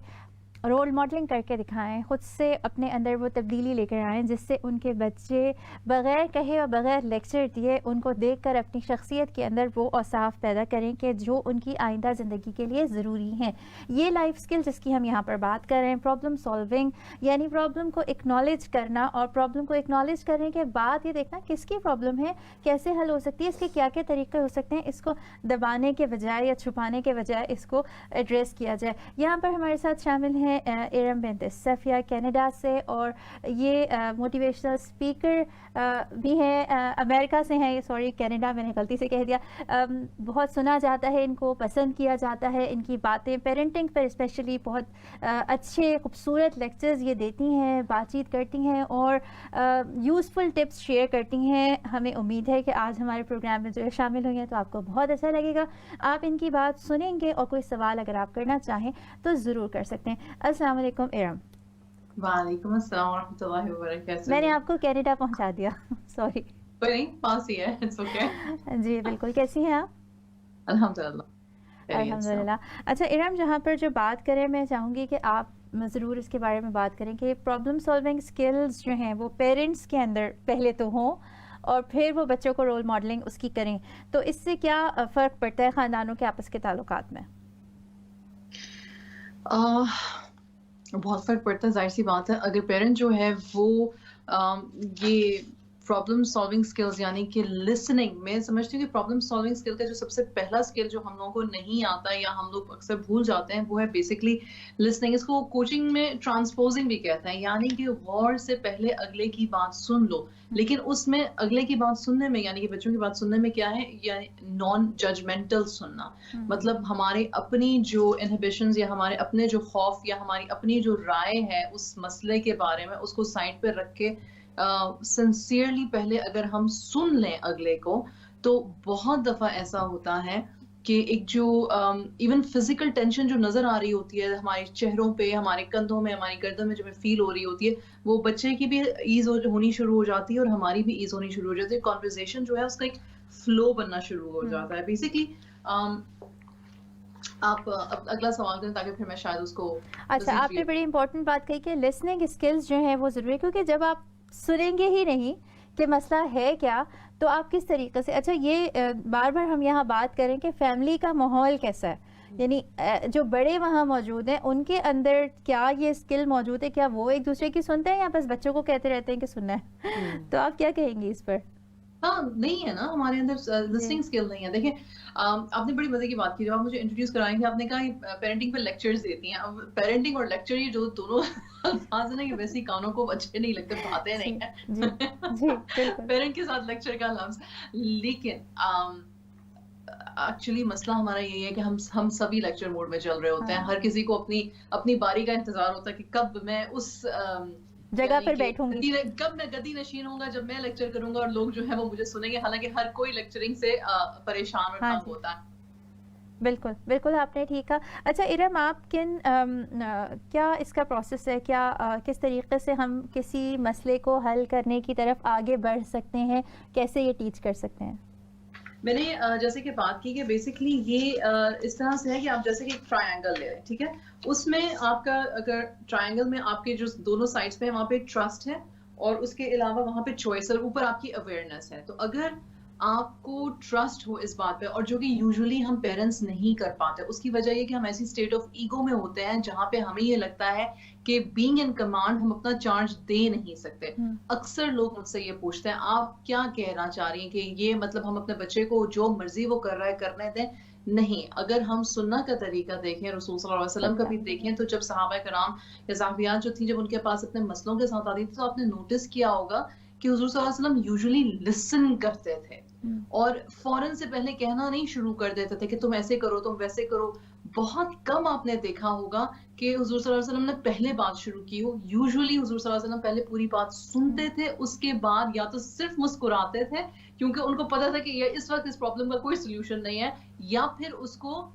رول ماڈلنگ کر کے دکھائیں, خود سے اپنے اندر وہ تبدیلی لے کر آئیں جس سے ان کے بچے بغیر کہے اور بغیر لیکچر دیے ان کو دیکھ کر اپنی شخصیت کے اندر وہ اوصاف پیدا کریں کہ جو ان کی آئندہ زندگی کے لیے ضروری ہیں. یہ لائف سکل جس کی ہم یہاں پر بات کر رہے ہیں, پرابلم سالونگ, یعنی پرابلم کو اکنالج کرنا, اور پرابلم کو اکنالج کرنے کے بعد یہ دیکھنا کس کی پرابلم ہے, کیسے حل ہو سکتی ہے, اس کے کیا کیا طریقے ہو سکتے ہیں, اس کو دبانے کے بجائے یا چھپانے کے بجائے اس کو ایڈریس کیا جائے. یہاں پر ہمارے ساتھ شامل ہیں ارم بنت صفیہ کینیڈا سے, اور یہ موٹیویشنل اسپیکر بھی ہیں, امریکہ سے ہیں, سوری کینیڈا میں نے غلطی سے کہہ دیا. بہت سنا جاتا ہے, ان کو پسند کیا جاتا ہے, ان کی باتیں پیرنٹنگ پر اسپیشلی بہت اچھے خوبصورت لیکچرز یہ دیتی ہیں, بات چیت کرتی ہیں اور یوزفل ٹپس شیئر کرتی ہیں. ہمیں امید ہے کہ آج ہمارے پروگرام میں جو ہے شامل ہوئی ہیں تو آپ کو بہت اچھا لگے گا. آپ ان کی بات سنیں گے اور کوئی سوال اگر آپ کرنا چاہیں تو ضرور کر سکتے ہیں. السلام علیکم ارم. وعلیکم السلام ورحمۃ اللہ وبرکاتہ. میں نے آپ کو کینیڈا پہنچا دیا, سوری. نہیں, پاس ہی ہے, اٹس اوکے. جی بالکل. کیسی ہیں آپ؟ الحمدللہ. الحمدللہ. اچھا ارم, جہاں پر جو بات کریں میں چاہوں گی کہ آپ ضرور اس کے بارے میں بات کریں کہ پرابلم سالونگ سکلز جو ہیں وہ پیرنٹس کے اندر پہلے تو ہوں اور پھر وہ بچوں کو رول ماڈلنگ اس کی کریں, تو اس سے کیا فرق پڑتا ہے خاندانوں کے آپس کے تعلقات میں؟ بہت فرق پڑتا ہے, ظاہر سی بات ہے. اگر پیرنٹ جو ہے وہ یہ پرابلم سالونگ سکلز یعنی کہ لسننگ, میں سمجھتی ہوں کہ پرابلم سالونگ سکل کا جو سب سے پہلا سکل جو ہم لوگوں کو نہیں آتا یا ہم لوگ اکثر بھول جاتے ہیں وہ ہے بیسکلی لسننگ. اس کو کوچنگ میں ٹرانسپوزنگ بھی کہتے ہیں, یعنی کہ غور سے پہلے اگلے کی بات سن لو. لیکن اس میں اگلے کی بات سننے میں یعنی کہ بچوں کی بات سننے میں کیا ہے, یعنی نان ججمنٹل سننا. مطلب ہمارے اپنی جو انہیبیشنز یا ہمارے اپنے جو خوف یا ہماری اپنی جو رائے ہے اس مسئلے کے بارے میں اس کو سائڈ پہ رکھ کے سنسیئرلی پہلے اگر ہم سن لیں اگلے کو, تو بہت دفعہ ایسا ہوتا ہے کہ ایک جو ایون فزیکل ٹینشن جو نظر آ رہی ہوتی ہے ہمارے چہروں پہ, ہمارے کندھوں میں, ہماری گردن میں جو فیل ہو رہی ہوتی ہے, وہ بچے کی بھی ایز ہونی شروع ہو جاتی ہے اور ہماری بھی ایز ہونی شروع ہو جاتی ہے. کانورسیشن جو ہے اس کا ایک فلو بننا شروع ہو جاتا ہے. بیسکلی آپ اگلا سوال کریں تاکہ پھر میں شاید اس کو. اچھا, آپ نے بڑی امپورٹنٹ بات کہی کہ لسننگ اسکلز جو ہیں وہ ضروری ہے, کیونکہ جب آپ سنیں گے ہی نہیں کہ مسئلہ ہے کیا, تو آپ کس طریقے سے, اچھا یہ بار بار ہم یہاں بات کریں کہ فیملی کا ماحول کیسا ہے, یعنی جو بڑے وہاں موجود ہیں ان کے اندر کیا یہ اسکل موجود ہے, کیا وہ ایک دوسرے کی سنتے ہیں یا بس بچوں کو کہتے رہتے ہیں کہ سننا ہے؟ تو آپ کیا کہیں گی اس پر؟ ہاں نہیں ہے نا, ہمارے اندر لسننگ اسکل نہیں ہے. دیکھیں آپ نے بڑی مزے کی بات کی, جب آپ مجھے انٹروڈیوس کرائیں گے آپ نے کہا پیرنٹنگ پہ لیکچرز دیتی ہیں. اب پیرنٹنگ اور لیکچر یہ جو دونوں الفاظ ہیں نا, یہ ویسے کانوں کو اچھے نہیں لگتے, باتیں نہیں ہیں پیرنٹ کے ساتھ لیکچر کا لفظ. لیکن ایکچولی مسئلہ ہمارا یہی ہے کہ ہم سبھی لیکچر موڈ میں چل رہے ہوتے ہیں. ہر کسی کو اپنی باری کا انتظار ہوتا ہے کہ کب میں اس جگہ پر بیٹھوں گی, کب میں گدی نشین ہوں گا جب میں لیکچر کروں گا اور لوگ جو ہے وہ مجھے سنیں گے. حالانکہ ہر کوئی لیکچرنگ سے پریشان اور تنگ ہوتا ہے. بالکل بالکل آپ نے ٹھیک کہا. اچھا ارم, آپ کیا اس کا پروسیس ہے, کیا کس طریقے سے ہم کسی مسئلے کو حل کرنے کی طرف آگے بڑھ سکتے ہیں, کیسے یہ ٹیچ کر سکتے ہیں؟ میں نے جیسے کہ بات کی کہ بیسکلی یہ اس طرح سے ہے کہ آپ جیسے کہ ایک ٹرائنگل لے رہے ہیں, ٹھیک ہے, اس میں آپ کا اگر ٹرائنگل میں آپ کے جو دونوں سائڈس پہ ہیں وہاں پہ ٹرسٹ ہے اور اس کے علاوہ وہاں پہ چوائس اور اوپر آپ کی اویئرنیس ہے. تو اگر آپ کو ٹرسٹ ہو اس بات پہ, اور جو کہ یوزلی ہم پیرنٹس نہیں کر پاتے, اس کی وجہ یہ کہ ہم ایسی اسٹیٹ آف ایگو میں ہوتے ہیں جہاں پہ ہمیں یہ لگتا ہے کہ بینگ ان کمانڈ ہم اپنا چارج دے نہیں سکتے. اکثر لوگ مجھ سے یہ پوچھتے ہیں آپ کیا کہنا چاہ رہی ہیں کہ یہ مطلب ہم اپنے بچے کو جو مرضی وہ کر رہا ہے کرنے دیں؟ نہیں, اگر ہم سننا کا طریقہ دیکھیں, رسول صلی اللہ علیہ وسلم کا بھی دیکھیں, تو جب صحابہ کرام یا صحابیات جو تھیں جب ان کے پاس اپنے مسئلوں کے ساتھ آتی تھی تو آپ نے نوٹس کیا ہوگا کہ حضور صلی اللہ علیہ وسلم یوزلی لسن کرتے تھے اور فوراً سے پہلے کہنا نہیں شروع کر دیتے تھے کہ تم ایسے کرو تم ویسے کرو. بہت کم آپ نے دیکھا ہوگا کہ حضور صلی اللہ علیہ وسلم نے پہلے بات شروع کی ہو. یوزلی حضور صلی اللہ علیہ وسلم پہلے پوری بات سنتے تھے, اس کے بعد یا تو صرف مسکراتے تھے کیونکہ ان کو پتا تھا کہ یہ اس وقت اس پرابلم کا کوئی سولوشن نہیں ہے, یا پھر اس کو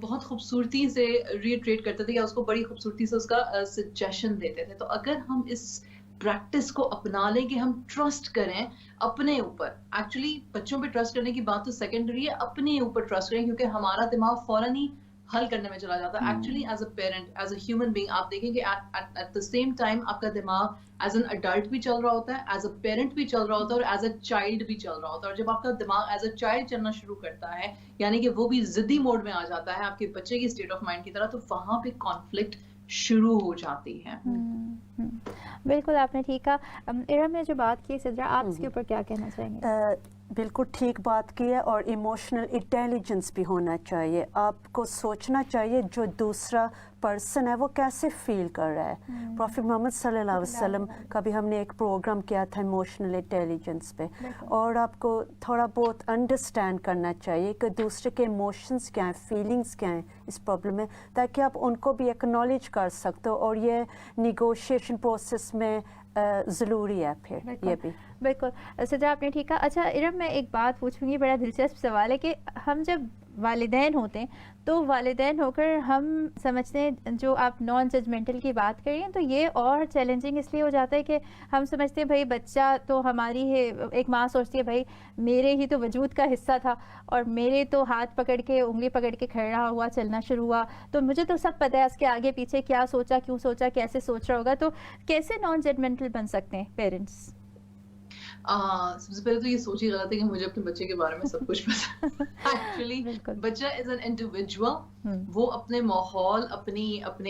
بہت خوبصورتی سے ریٹریٹ کرتے تھے یا اس کو بڑی خوبصورتی سے اس کا سجیشن دیتے تھے. تو اگر ہم اس پریکٹس کو اپنا لیں کہ ہم ٹرسٹ کریں اپنے اوپر, ایکچولی بچوں پہ ٹرسٹ کرنے کی بات تو سیکنڈری ہے, اپنے اوپر ٹرسٹ کریں کیونکہ ہمارا دماغ فوراً ہی حل کرنے میں چلا جاتا ہے. Actually as a parent, as a human being, آپ دیکھیں کہ ایٹ دا سیم ٹائم آپ کا دماغ ایز این اڈلٹ بھی چل رہا ہوتا ہے, ایز اے پیرنٹ بھی چل رہا ہوتا ہے, اور ایز اے چائلڈ بھی چل رہا ہوتا ہے. اور جب آپ کا دماغ ایز اے چائلڈ چلنا شروع کرتا ہے, یعنی کہ وہ بھی ضدی موڈ میں آ جاتا ہے آپ کے بچے کی اسٹیٹ آف مائنڈ کی طرح, تو وہاں پہ کانفلکٹ شروع ہو جاتی ہے. بالکل آپ نے ٹھیک کہا. ارم نے جو بات کی سدرا, آپ اس کے اوپر کیا کہنا چاہیں گے؟ بالکل ٹھیک بات کی ہے, اور ایموشنل انٹیلیجنس بھی ہونا چاہیے. آپ کو سوچنا چاہیے جو دوسرا پرسن ہے وہ کیسے فیل کر رہا ہے. پروفیٹ محمد صلی اللہ علیہ وسلم کا بھی ہم نے ایک پروگرام کیا تھا ایموشنل انٹیلیجنس پہ, اور آپ کو تھوڑا بہت انڈرسٹینڈ کرنا چاہیے کہ دوسرے کے ایموشنس کیا ہیں, فیلنگس کیا ہیں اس پرابلم میں, تاکہ آپ ان کو بھی ایکنالج کر سکتے ہو. اور یہ نیگوشیشن پروسیس میں ضروری ہے پھر یہ بھی. بالکل سدرا آپ نے ٹھیک کہا. اچھا ارم میں ایک بات پوچھوں گی, بڑا دلچسپ سوال ہے کہ ہم جب والدین ہوتے ہیں تو والدین ہو کر ہم سمجھتے ہیں, جو آپ نان ججمنٹل کی بات کر رہی ہیں, تو یہ اور چیلنجنگ اس لیے ہو جاتا ہے کہ ہم سمجھتے ہیں بھائی بچہ تو ہماری ہے, ایک ماں سوچتی ہے بھائی میرے ہی تو وجود کا حصہ تھا اور میرے تو ہاتھ پکڑ کے انگلی پکڑ کے کھڑا ہوا چلنا شروع ہوا, تو مجھے تو سب پتہ ہے اس کے آگے پیچھے کیا سوچا, کیوں سوچا, کیسے سوچ رہا ہوگا. تو کیسے نان ججمنٹل بن سکتے ہیں پیرنٹس؟ سب سے پہلے تو یہ سوچ ہی غلط ہے کہ مجھے اپنے بچے کے بارے میں سب کچھ پتا ہے. ایکچولی بچہ از این انڈیویجول, وہ اپنے ماحول, اپنے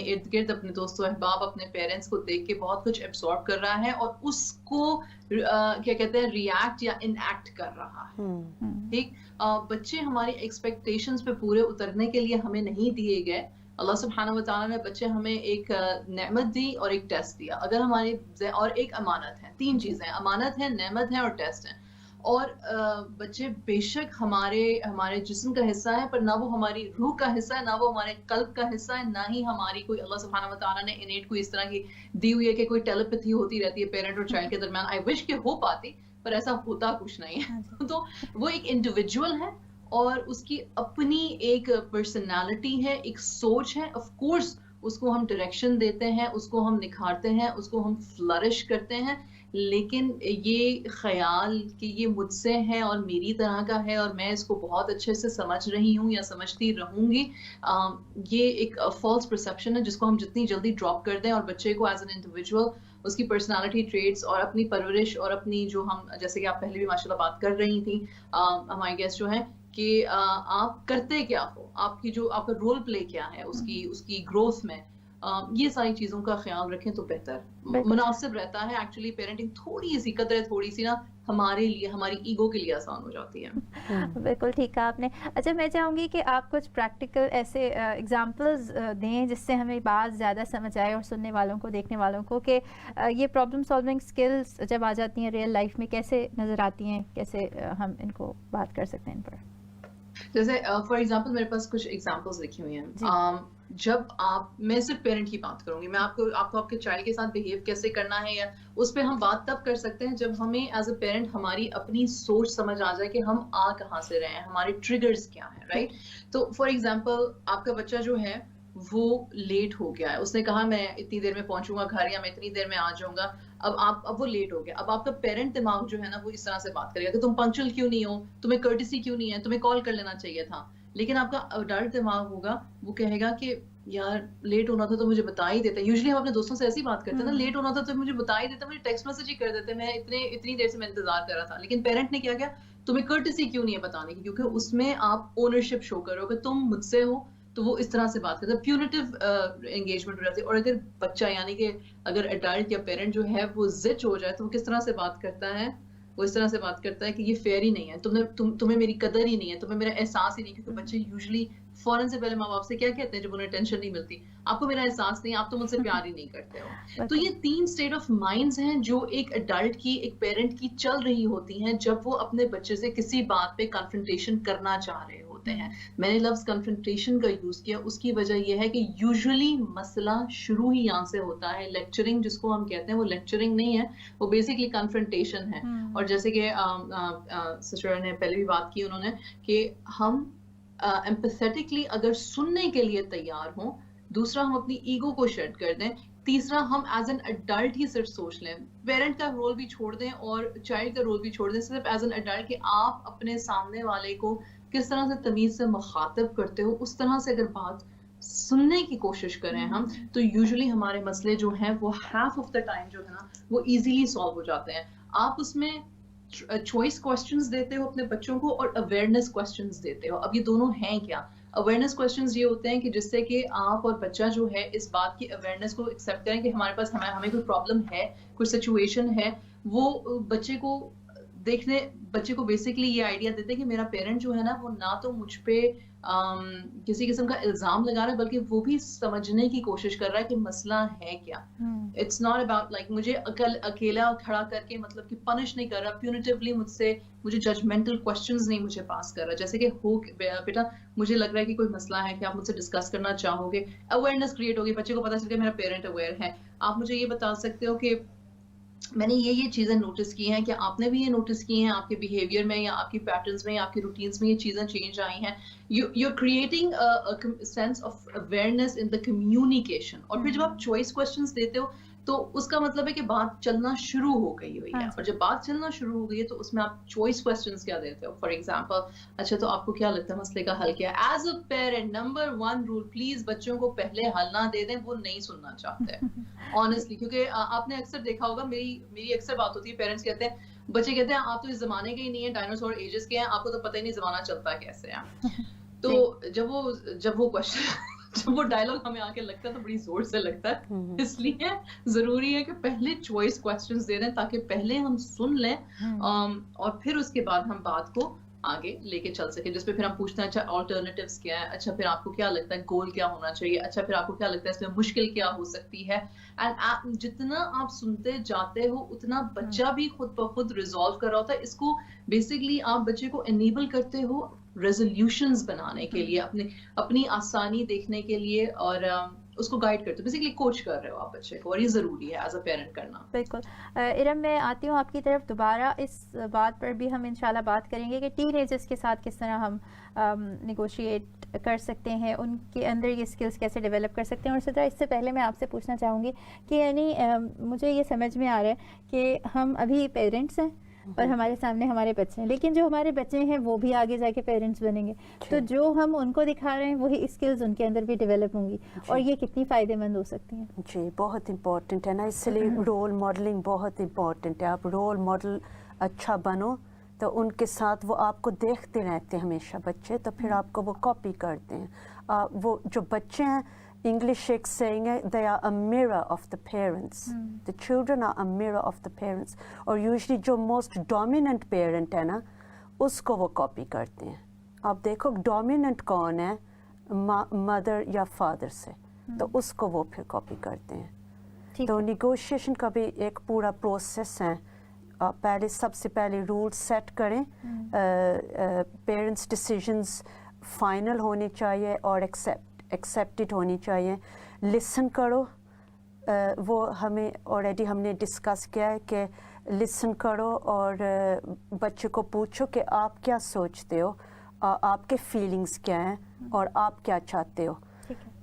ارد گرد, اپنے دوست و احباب, اپنے پیرنٹس کو دیکھ کے بہت کچھ ایبسارب کر رہا ہے اور اس کو کیا کہتے ہیں ریئیکٹ یا ان ایکٹ کر رہا ہے. ٹھیک, بچے ہماری ایکسپیکٹیشنز پہ پورے اترنے کے لیے ہمیں نہیں دیے گئے. اللہ سبحانہ و تعالیٰ نے بچے ہمیں ایک نعمت دی اور ایک ٹیسٹ دیا. اگر ہماری اور ایک امانت ہے, تین چیزیں, امانت ہے, نعمت ہے اور ٹیسٹ ہے. اور بچے بے شک ہمارے جسم کا حصہ ہے, پر نہ وہ ہماری روح کا حصہ ہے, نہ وہ ہمارے قلب کا حصہ ہے, نہ ہی ہماری کوئی اللہ سبحانہ و تعالیٰ نے انیٹ کوئی اس طرح کی دی ہوئی ہے کہ کوئی ٹیلیپیتھی ہوتی رہتی ہے پیرنٹ اور چائلڈ کے درمیان. آئی وش کہ ہو پاتی, پر ایسا ہوتا کچھ نہیں ہے. تو وہ ایک انڈیویجول ہے اور اس کی اپنی ایک پرسنالٹی ہے, ایک سوچ ہے. آف کورس اس کو ہم ڈائریکشن دیتے ہیں, اس کو ہم نکھارتے ہیں, اس کو ہم فلرش کرتے ہیں, لیکن یہ خیال کہ یہ مجھ سے ہے اور میری طرح کا ہے اور میں اس کو بہت اچھے سے سمجھ رہی ہوں یا سمجھتی رہوں گی, یہ ایک فالس پرسیپشن ہے جس کو ہم جتنی جلدی ڈراپ کر دیں اور بچے کو ایز این انڈیویجول اس کی پرسنالٹی ٹریٹس اور اپنی پرورش اور اپنی جو ہم جیسے کہ آپ پہلے بھی ماشاء اللہ بات کر رہی تھیں ہمارے گیسٹ جو ہیں کہ آپ کرتے کیا ہو, آپ کی جو آپ کا رول پلے کیا ہے اس کی گروتھ میں, یہ ساری چیزوں کا خیال رکھیں تو بہتر مناسب رہتا ہے. ایکچولی پیرنٹنگ تھوڑی سی قدر تھوڑی سی نا ہمارے لیے ہماری ایگو کے لیے آسان ہو جاتی ہے. بالکل ٹھیک کہا آپ نے. اچھا میں چاہوں گی کہ آپ کچھ پریکٹیکل ایسے ایگزامپلز دیں جس سے ہمیں بات زیادہ سمجھ آئے اور سننے والوں کو دیکھنے والوں کو کہ یہ پرابلم سالونگ اسکلز جب آ جاتی ہیں ریئل لائف میں کیسے نظر آتی ہیں, کیسے ہم ان کو بات کر سکتے ہیں ان پر. جیسے فار ایگزامپل میرے پاس کچھ ایگزامپلس لکھی ہوئی ہیں. جب میں صرف پیرنٹ کی بات کروں گی, میں آپ کو آپ کے چائلڈ کے ساتھ بہیو کیسے کرنا ہے یا اس پہ ہم بات تب کر سکتے ہیں جب ہمیں ایز اے پیرنٹ ہماری اپنی سوچ سمجھ آ جائے کہ ہم کہاں سے رہے ہیں, ہمارے ٹریگرز کیا ہیں, رائٹ. تو فار ایگزامپل آپ کا بچہ جو ہے وہ لیٹ ہو گیا ہے, اس نے کہا میں اتنی دیر میں پہنچوں گا گھر یا میں اتنی دیر میں آ جاؤں گا. اب وہ لیٹ ہو گیا. اب آپ کا پیرنٹ دماغ جو ہے نا وہ اس طرح سے بات کرے گا کہ تم پنکچوئل کیوں نہیں ہو, تمہیں کرٹسی کیوں نہیں ہے, تمہیں کال کر لینا چاہیے تھا. لیکن آپ کا اڈلٹ دماغ ہوگا وہ کہے گا کہ یار لیٹ ہونا تھا تو مجھے بتا ہی دیتے. یوزلی ہم اپنے دوستوں سے ایسی بات کرتے ہیں نا, لیٹ ہونا تھا تو مجھے بتا ہی دیتا, مجھے ٹیکسٹ میسج ہی کر دیتے, میں اتنی دیر سے میں انتظار کر رہا تھا. لیکن پیرنٹ نے کیا کیا, تمہیں کرٹسی کیوں نہیں ہے بتانے کی, کیونکہ اس میں آپ اونرشپ شو کرو کہ تم مجھ سے ہو, تو وہ اس طرح سے بات کرتا ہے, پیونیٹیو انگیجمنٹ ہو جاتی ہے. اور اگر بچہ یعنی کہ اگر ایڈلٹ یا پیرنٹ جو ہے وہ زچ ہو جائے تو وہ کس طرح سے بات کرتا ہے, وہ اس طرح سے بات کرتا ہے کہ یہ فیئر ہی نہیں ہے, تمہیں میری قدر ہی نہیں ہے, تمہیں میرا احساس ہی نہیں. کیونکہ بچے یوزلی فوراً سے پہلے ماں باپ سے کیا کہتے ہیں جب انہیں ٹینشن نہیں ملتی, آپ کو میرا احساس نہیں, آپ تو مجھ سے پیار ہی نہیں کرتے ہو. تو یہ 3 اسٹیٹ آف مائنڈز ہیں جو ایک ایڈلٹ کی ایک پیرنٹ کی چل رہی ہوتی ہیں جب وہ اپنے بچے سے کسی بات پہ کنفرنٹیشن کرنا چاہ رہے ہوتے ہیں. میں نے لفظ کنفرنٹیشن کا یوز کیا, اس کی وجہ یہ ہے کہ یوزلی مسئلہ شروع ہی یہاں سے ہوتا ہے. لیکچرنگ جس کو ہم کہتے ہیں وہ لیکچرنگ نہیں ہے, وہ بیسکلی کنفرنٹیشن ہے. اور جیسے کہ سسٹر نے پہلے بھی بات کی انہوں نے کہ ہم ایمپیتھیٹکلی اگر سننے کے لیے تیار ہوں, دوسرا ہم اپنی ایگو کو شیڈ کر دیں, تیسرا ہم ایز این ایڈلٹ ہی صرف سوچ لیں, پیرنٹ کا رول بھی چھوڑ دیں اور چائلڈ کا رول بھی چھوڑ دیں, صرف ایز این ایڈلٹ کہ آپ اپنے سامنے والے کو کس طرح سے تمیز سے مخاطب کرتے ہو اس طرح سے اگر بات سننے کی کوشش کریں ہم, تو یوزلی ہمارے مسئلے جو ہیں وہ ہاف آف دا ٹائم جو ہے نا وہ ایزیلی سالو ہو جاتے ہیں. آپ اس میں چوائس کوسچنز دیتے ہو اپنے بچوں کو اور اویئرنیس کوسچنز دیتے ہو. اب یہ دونوں ہیں کیا؟ اویئرنیس کوسچنز یہ ہوتے ہیں کہ جس سے کہ آپ اور بچہ جو ہے اس بات کی اویئرنیس کو ایکسیپٹ کریں کہ ہمارے پاس ہمیں کوئی پرابلم ہے, کوئی سچویشن ہے. وہ بچے کو بیسکلی یہ آئیڈیا دیتے ہیں کہ میرا پیرنٹ جو ہے نا وہ نہ تو مجھ پہ کسی قسم کا الزام لگا رہا ہے بلکہ وہ بھی سمجھنے کی کوشش کر رہا ہے کہ مسئلہ ہے کیا. اٹس ناٹ اباؤٹ لائک مجھے اکیلا کھڑا کر کے مطلب کہ پنش نہیں کر رہا, پیونیٹیولی مجھے ججمنٹل کوسچنز نہیں مجھے پاس کر رہا, جیسے کہ ہو بیٹا مجھے لگ رہا ہے کہ کوئی مسئلہ ہے کہ آپ مجھ سے ڈسکس کرنا چاہو گے. اویئرنیس کریٹ ہوگی, بچے کو پتا چل گیا میرا پیرنٹ اویئر ہے. آپ مجھے یہ بتا سکتے ہو کہ میں نے یہ چیزیں نوٹس کی ہیں, کہ آپ نے بھی یہ نوٹس کی ہیں آپ کے بیہیویئر میں یا آپ کی پیٹرنز میں یا آپ کی روٹینز میں یہ چیزیں چینج آئی ہیں. You are creating sense of awareness in the communication. اور پھر جب آپ چوائس کوسچنز دیتے ہو تو اس کا مطلب ہے کہ بات چلنا شروع ہو گئی ہوئی ہے. اور جب بات چلنا شروع ہو گئی ہے تو اس میں آپ چوائس کوسچنز کیا دیتے ہو. فار ایگزامپل, اچھا تو آپ کو کیا لگتا ہے مسئلے کا حل کیا ہے؟ As a parent number 1 rule, please بچوں کو پہلے حل نہ دے دیں, وہ نہیں سننا چاہتے آنیسٹلی. کیونکہ آپ نے اکثر دیکھا ہوگا, میری اکثر بات ہوتی ہے, پیرنٹس کہتے ہیں, بچے کہتے ہیں آپ تو اس زمانے کے ہی نہیں ہیں, ڈائناسور ایجز کے ہیں, آپ کو تو پتہ ہی نہیں زمانہ چلتا کیسے ہے. تو جب وہ ڈائلاگ ہمیں آ کے لگتا ہے تو بڑی زور سے لگتا ہے. اس لیے ضروری ہے کہ پہلے چوائس کوسچنز دے دیں تاکہ پہلے ہم سن لیں اور پھر اس کے بعد ہم بات کو آگے لے کے چل سکیں, جس پہ پھر ہم پوچھتے ہیں اچھا آلٹرنیٹیوز کیا ہے, اچھا پھر آپ کو کیا لگتا ہے گول کیا ہونا چاہیے, اچھا پھر آپ کو کیا لگتا ہے اس میں مشکل کیا ہو سکتی ہے. اینڈ جتنا آپ سنتے جاتے ہو اتنا بچہ بھی خود بخود ریزالو کر رہا ہوتا ہے. اس کو بیسکلی آپ بچے کو انیبل کرتے ہو ریزولوشنز بنانے کے لیے, اپنی آسانی دیکھنے کے لیے, اور اس کو گائیڈ کرتے ہو, بیسکلی کوچ کر رہے ہو آپ بچے کو, اور یہ ضروری ہے ایز اے پیرنٹ کرنا. بالکل. ارم میں آتی ہوں آپ کی طرف دوبارہ, اس بات پر بھی ہم انشاءاللہ بات کریں گے کہ ٹین ایجرس کے ساتھ کس طرح ہم نیگوشیٹ کر سکتے ہیں, ان کے اندر یہ اسکلس کیسے ڈیولپ کر سکتے ہیں. اور اسی طرح اس سے پہلے میں آپ سے پوچھنا چاہوں گی کہ یعنی مجھے یہ سمجھ میں آ رہا ہے کہ ہم ابھی پیرنٹس ہیں اور ہمارے سامنے ہمارے بچے ہیں, لیکن جو ہمارے بچے ہیں وہ بھی آگے جا کے پیرنٹس بنیں گے, تو جو ہم ان کو دکھا رہے ہیں وہی اسکلز ان کے اندر بھی ڈیولپ ہوں گی, اور یہ کتنی فائدے مند ہو سکتی ہیں. جی بہت امپورٹنٹ ہے نا, اس لیے رول ماڈلنگ بہت امپورٹنٹ ہے. آپ رول ماڈل اچھا بنو تو ان کے ساتھ وہ آپ کو دیکھتے رہتے ہیں ہمیشہ بچے, تو پھر آپ کو وہ کاپی کرتے ہیں. وہ جو بچے ہیں, انگلش ایک سیئنگ ہے, they are a mirror of the parents. The children are a mirror of the parents. اور یوزلی جو موسٹ ڈومیننٹ پیرنٹ ہے نا, اس کو وہ کاپی کرتے ہیں. آپ دیکھو ڈومیننٹ کون ہے, مدر یا فادر سے, تو اس کو وہ پھر کاپی کرتے ہیں. تو نیگوشیشن کا بھی ایک پورا پروسیس ہے. پہلے سب سے پہلے رول سیٹ کریں, پیرنٹس ڈیسیژنز فائنل ہونی چاہیے اور ایکسیپٹڈ ہونی چاہیے. لسن کرو, وہ ہمیں آلریڈی ہم نے ڈسکس کیا ہے کہ لسن کرو اور بچے کو پوچھو کہ آپ کیا سوچتے ہو, آپ کے فیلنگز کیا ہیں اور آپ کیا چاہتے ہو.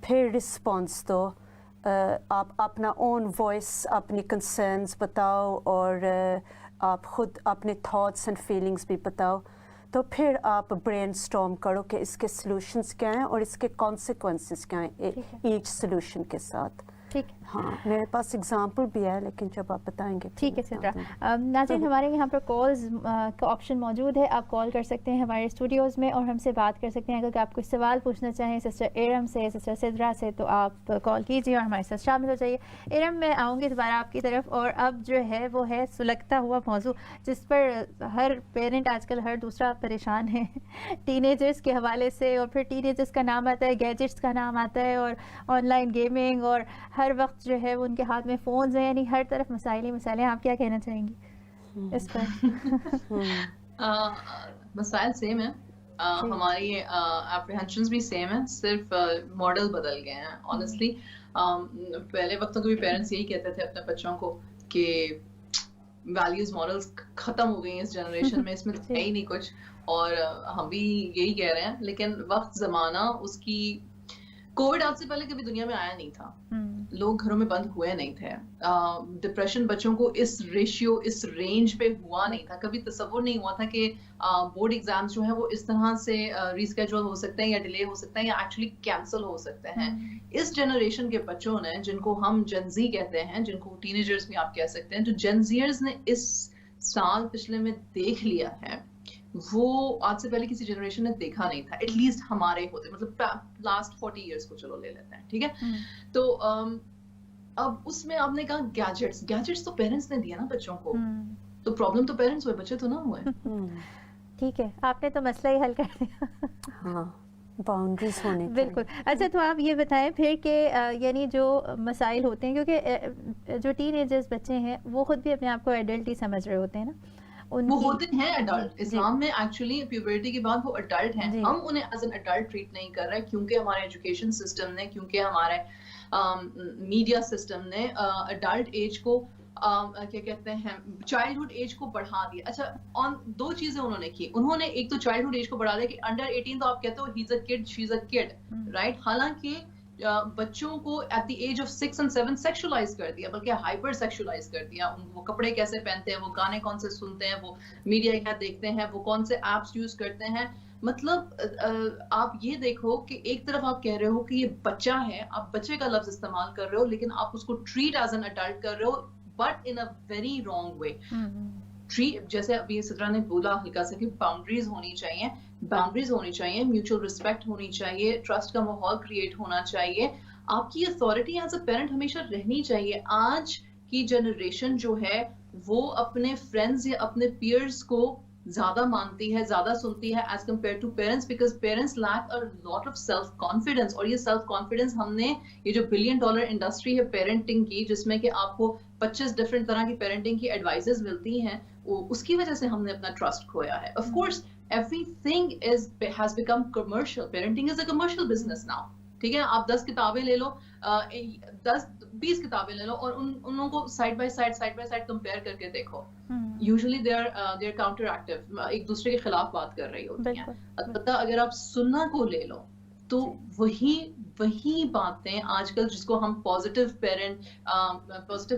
پھر رسپانس دو, آپ اپنا اون وائس, اپنی کنسرنز بتاؤ, اور آپ خود اپنے تھاٹس اینڈ فیلنگز بھی بتاؤ. تو پھر آپ برین اسٹارم کرو کہ اس کے سلوشنز کیا ہیں اور اس کے کانسیکوینسز کیا ہیں ایچ سلوشن کے ساتھ. ٹھیک, ہاں میرے پاس اگزامپل بھی ہے, لیکن جب آپ بتائیں گے. ٹھیک ہے سدرا. ناظرین, ہمارے یہاں پر کالز کا آپشن موجود ہے, آپ کال کر سکتے ہیں ہمارے اسٹوڈیوز میں اور ہم سے بات کر سکتے ہیں. اگر آپ کوئی سوال پوچھنا چاہیں سسٹر ایرم سے, سسٹر سدرا سے, تو آپ کال کیجیے اور ہمارے ساتھ شامل ہو جائیے. ایرم, میں آؤں گی دوبارہ آپ کی طرف, اور اب جو ہے وہ ہے سلگتا ہوا موضوع جس پر ہر پیرنٹ آج کل ہر دوسرا پریشان ہے, ٹین ایجرس کے حوالے سے. اور پھر ٹین ایجرس کا نام آتا ہے, گیجٹس کا نام آتا ہے, اور آن لائن گیمنگ, اور ہر وقت جو ہے ان کے ہاتھ میں فونز ہیں, یعنی ہر طرف مسائل ہی مسائل ہیں. آپ کیا کہنا چاہیں گی اس پر؟ مسائل سیم ہیں, ہماری اپریہنشنز بھی سیم ہیں, صرف ماڈل بدل گئے ہیں. آنیسٹلی پہلے وقتوں کے بھی پیرنٹس یہی کہتے تھے اپنے بچوں کو کہ ویلیوز ماڈلز ختم ہو گئی ہیں اس جنریشن میں, اس میں ہے ہی نہیں کچھ, اور ہم بھی یہی کہہ رہے ہیں. لیکن وقت زمانہ اس کی, کووڈ آج سے پہلے کبھی دنیا میں آیا نہیں تھا, لوگ گھروں میں بند ہوئے نہیں تھے, ڈپریشن بچوں کو اس ریشیو, اس رینج پہ ہوا نہیں تھا. کبھی تصور نہیں ہوا تھا کہ بورڈ ایگزامز جو ہیں وہ اس طرح سے ریسکیجول ہو سکتے ہیں یا ڈیلے ہو سکتے ہیں یا ایکچولی کینسل ہو سکتے ہیں. اس جنریشن کے بچوں نے, جن کو ہم جن زی کہتے ہیں, جن کو ٹین ایجرز بھی آپ کہہ سکتے ہیں, جو جن زیئرز نے اس سال پچھلے میں دیکھ لیا ہے, وہ آج سے پہلے کسی جنریشن نے دیکھا نہیں تھا, ایٹ لیسٹ ہمارے ہوتے, مطلب لاسٹ 40 ایئرس کو چلو لے لیتے ہیں, ٹھیک ہے. تو اب اس میں آپ نے کہا گیجٹس تو پیرنٹس نے دیا نا بچوں کو, تو پرابلم تو پیرنٹس ہوئے, بچے تو نہ ہوئے. ٹھیک ہے, آپ نے تو مسئلہ ہی حل کر دیا. ہاں, باؤنڈریز ہونے بالکل. اچھا, تو آپ یہ بتائیں پھر کہ یعنی جو مسائل ہوتے ہیں, کیونکہ جو ٹین ایجرز بچے ہیں وہ خود بھی اپنے آپ کو ایڈلٹ ہی سمجھ رہے ہوتے ہیں نا, وہ ہوتے ہیں ایڈلٹ. اسلام میں ایکچولی پیوبرٹی کے بعد وہ ایڈلٹ ہیں. ہم انہیں ایز این ایڈلٹ ٹریٹ نہیں کر رہے, کیونکہ ہمارے ایجوکیشن سسٹم نے, کیونکہ ہمارے میڈیا سسٹم نے ایڈلٹ ایج کو کیا کہتے ہیں, چائلڈہڈ ایج کو بڑھا دیا. اچھا, دو چیزیں انہوں نے کی. انہوں نے ایک تو چائلڈہڈ ایج کو بڑھا دیا کہ انڈر 18 تو آپ کہتے ہو ہی از اے کڈ, شی از اے کڈ, رائٹ. حالانکہ بچوں کو at the age of 6 and 7 sexualize کر دیا, بلکہ ہائپر سیکشولائز کر دیا. وہ کپڑے کیسے پہنتے ہیں, وہ گانے کون سے سنتے ہیں, وہ میڈیا کیا دیکھتے ہیں, وہ کون سے ایپس یوز کرتے ہیں. مطلب آپ یہ دیکھو کہ ایک طرف آپ کہہ رہے ہو کہ یہ بچہ ہے, آپ بچے کا لفظ استعمال کر رہے ہو, لیکن آپ اس کو ٹریٹ ایز این ایڈلٹ کر رہے ہو, but in a very wrong way. جیسے ابھی سدرا نے بولا ہلکا سے کہ باؤنڈریز ہونی چاہیے, باؤنڈریز ہونی چاہیے, میوچل رسپیکٹ ہونی چاہیے, ٹرسٹ کا ماحول کریٹ ہونا چاہیے. آپ کی اتھارٹی ایز اے پیرنٹ ہمیشہ رہنی چاہیے. آج کی جنریشن جو ہے وہ اپنے فرینڈز یا اپنے پیئرز کو زیادہ مانتی ہے, زیادہ سنتی ہے as compare to parents, because parents lack a lot of self confidence. اور یہ سیلف کانفیڈینس ہم نے, یہ جو $1 بلین انڈسٹری ہے پیرنٹنگ کی, جس میں کہ آپ کو 25 ڈفرنٹ طرح کی پیرنٹنگ کی ایڈوائزز ملتی ہیں, اس کی وجہ سے ہم نے اپنا ٹرسٹ کھویا ہے. Of course everything has become commercial. Parenting is a commercial business now. ٹھیک ہے, آپ 10 کتابیں لے لو, 10-20 کتابیں لے لو, اور انہوں کو سائڈ بائی سائڈ کمپیئر کر کے دیکھو. یوزلی they are counteractive, ایک دوسرے کے خلاف بات کر رہی ہوتی ہیں. البتہ اگر آپ سننا کو لے لو تو وہی باتیں آج کل جس کو ہم پازیٹیو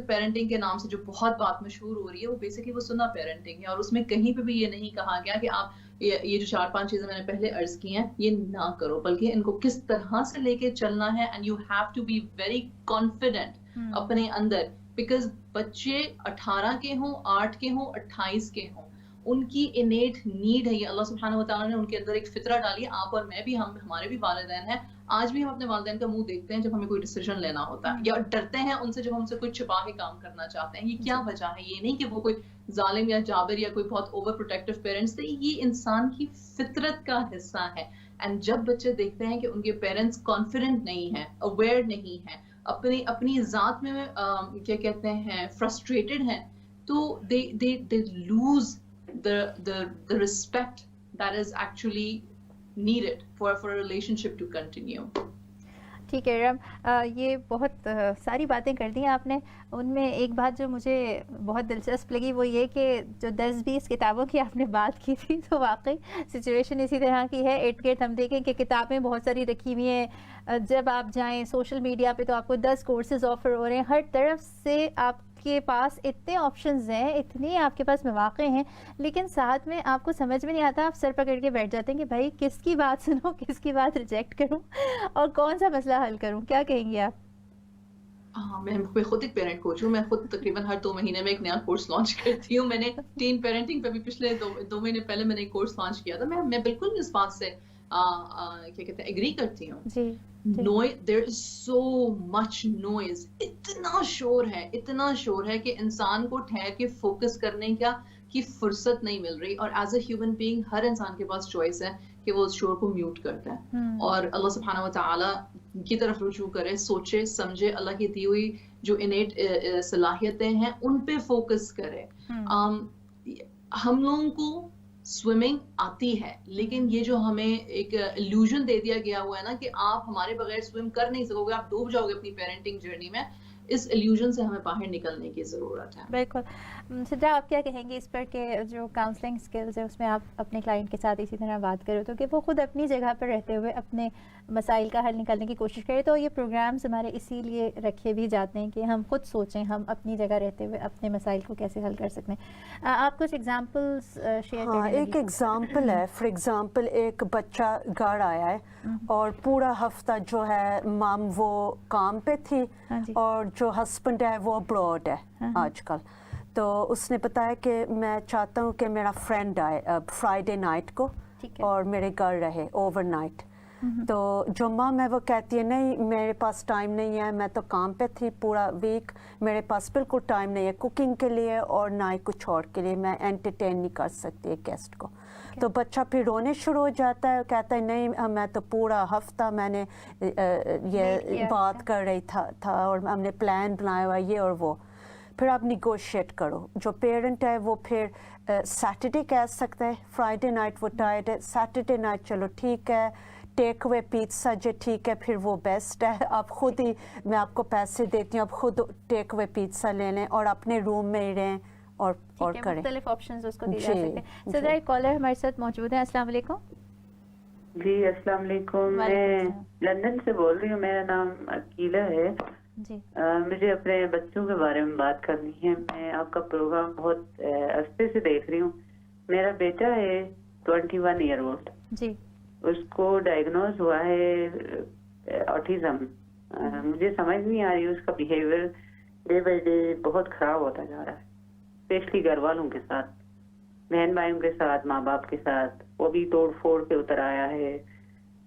پیرنٹنگ کے نام سے جو بہت بات مشہور ہو رہی ہے، وہ بیسکلی وہ سنا پیرنٹنگ ہے، اور اس میں کہیں پہ بھی یہ نہیں کہا گیا کہ آپ یہ جو 4-5 چیزیں میں نے پہلے عرض کی ہیں یہ نہ کرو، بلکہ ان کو کس طرح سے لے کے چلنا ہے. And you have to be very confident اپنے اندر، بیکاز بچے 18 کے ہوں، 8 کے ہوں، 28 کے ہوں، ان کی انیٹ نیڈ ہے یہ. اللہ سبحانہ وتعالیٰ نے ان کے اندر ایک فطرہ ڈالی ہے. آپ اور میں بھی، ہمارے بھی والدین ہیں، آج بھی ہم اپنے والدین کا منہ دیکھتے ہیں جب ہمیں کوئی ڈیسیژن لینا ہوتا ہے، یا ڈرتے ہیں ان سے جب ہم سے کوئی چھپا کے کام کرنا چاہتے ہیں. یہ کیا وجہ ہے؟ یہ نہیں کہ وہ کوئی ظالم یا جابر یا کوئی بہت اوور پروٹیکٹیو پیرنٹس تھے، یہ انسان کی فطرت کا حصہ ہے. اینڈ جب بچے دیکھتے ہیں کہ ان کے پیرنٹس کانفیڈنٹ نہیں ہیں، اویئر نہیں ہیں، اپنی ذات میں کیا کہتے ہیں فرسٹریٹڈ ہیں، تو they lose the respect that is actually needed for a relationship to continue. ٹھیک ہے رم، یہ بہت ساری باتیں کر دی ہیں آپ نے. ان میں ایک بات جو مجھے بہت دلچسپ لگی وہ یہ کہ جو 10-20 کتابوں کی آپ نے بات کی تھی، تو واقعی سچویشن اسی طرح کی ہے. ایٹ گیٹ ہم دیکھیں کہ کتابیں بہت ساری رکھی ہوئی ہیں، جب آپ جائیں سوشل میڈیا پہ تو آپ کو 10 کورسز آفر ہو رہے ہیں، ہر طرف سے آپ کے پاس اتنے آپشنز ہیں، اتنے آپ کے پاس مواقع ہیں، لیکن ساتھ میں آپ کو سمجھ میں نہیں آتا، آپ سر پکڑ کے بیٹھ جاتے ہیں کہ بھائی کس کی بات سنوں، کس کی بات ریجیکٹ کروں اور کون سا مسئلہ حل کروں. کیا کہیں گے آپ؟ ہاں، میں خود ایک پیرنٹ کوچ ہوں. میں خود تقریباً ہر 2 مہینے میں ایک نیا کورس لانچ کرتی ہوں. میں نے ٹین پیرنٹنگ پہ بھی پچھلے 2 مہینے پہلے میں نے ایک کورس لانچ کیا تھا. میں بالکل اس بات سے کیا کہتے ہیں ایگری کرتی ہوں. جی، there is so much noise. اتنا شور ہے کہ انسان کو ٹھہر کے فوکس کرنے کی فرصت نہیں مل رہی. اور ایز اے ہیومن بینگ ہر انسان کے پاس چوائس ہے کہ وہ اس شور کو میوٹ کرتا ہے اور اللہ سبحانہ وتعالی کی طرف رجوع کرے، سوچے سمجھے، اللہ کی دی ہوئی جو انیٹ صلاحیتیں ہیں ان پہ فوکس کرے. ہم لوگوں کو سوئمنگ آتی ہے، لیکن یہ جو ہمیں ایک الوژن دے دیا گیا ہوا ہے نا کہ آپ ہمارے بغیر سوئم کر نہیں سکو گے، آپ ڈوب جاؤ گے اپنی پیرنٹنگ جرنی میں، اس الوژن سے ہمیں باہر نکلنے کی ضرورت ہے. بالکل. سدرا، آپ کیا کہیں گے اس پر کہ جو کاؤنسلنگ اسکلز ہے اس میں آپ اپنے کلائنٹ کے ساتھ اسی طرح بات کرو تو کہ وہ خود اپنی جگہ پر رہتے ہوئے اپنے مسائل کا حل نکالنے کی کوشش کرے؟ تو یہ پروگرامز ہمارے اسی لیے رکھے بھی جاتے ہیں کہ ہم خود سوچیں ہم اپنی جگہ رہتے ہوئے اپنے مسائل کو کیسے حل کر سکتے ہیں. آپ کچھ ایگزامپلس شیئر کریں؟ ہاں، ایک ایگزامپل ہے. فار ایگزامپل ایک بچہ گھر آیا ہے اور پورا ہفتہ جو ہے مام وہ کام پہ تھی اور جو ہسبینڈ ہے وہ ابراڈ ہے آج کل. تو اس نے بتایا کہ میں چاہتا ہوں کہ میرا فرینڈ آئے فرائیڈے نائٹ کو اور میرے گھر رہے اوور نائٹ. تو جو مام ہے وہ کہتی ہے نہیں میرے پاس ٹائم نہیں ہے، میں تو کام پہ تھی پورا ویک، میرے پاس بالکل ٹائم نہیں ہے کوکنگ کے لیے اور نہ ہی کچھ اور کے لیے، میں انٹرٹین نہیں کر سکتی ایک گیسٹ کو. تو بچہ پھر رونے شروع ہو جاتا ہے، کہتا ہے نہیں میں تو پورا ہفتہ میں نے یہ بات کر رہی تھا اور ہم نے پلان بنایا ہوا یہ اور وہ. پھر آپ نیگوشیٹ کرو. جو پیرنٹ ہے وہ پھر سیٹرڈے کہہ سکتا ہے، فرائیڈے نائٹ وہ ٹائرڈ ہے، سیٹرڈے نائٹ چلو ٹھیک ہے ٹیک اوے پیزا جو ٹھیک ہے پھر وہ بیسٹ ہے، آپ خود ہی میں آپ کو پیسے دیتی ہوں، آپ خود ٹیک اوے پیزا لے لیں اور اپنے روم میں ہی رہیں اور کریں. مختلف آپشنز اس کو دیے جا سکتے ہیں. صدر ایک کالر ہمارے ساتھ موجود ہیں. السلام علیکم. جی السلام علیکم، میں لندن سے بول رہی ہوں، میرا نام عقیلہ ہے. جی مجھے اپنے بچوں کے بارے میں بات کرنی ہے. میں آپ کا پروگرام بہت عرصے سے دیکھ رہی ہوں. میرا بیٹا ہے 21 ایئر اولڈ. جی. اس کو ڈائگنوز ہوا ہے آٹیزم. مجھے سمجھ نہیں آ رہی، اس کا بیہیویئر ڈے بائی ڈے بہت خراب ہوتا جا رہا ہے، اسپیشلی گھر والوں کے ساتھ، بہن بھائیوں کے ساتھ، ماں باپ کے ساتھ. وہ بھی توڑ پھوڑ کے اتر آیا ہے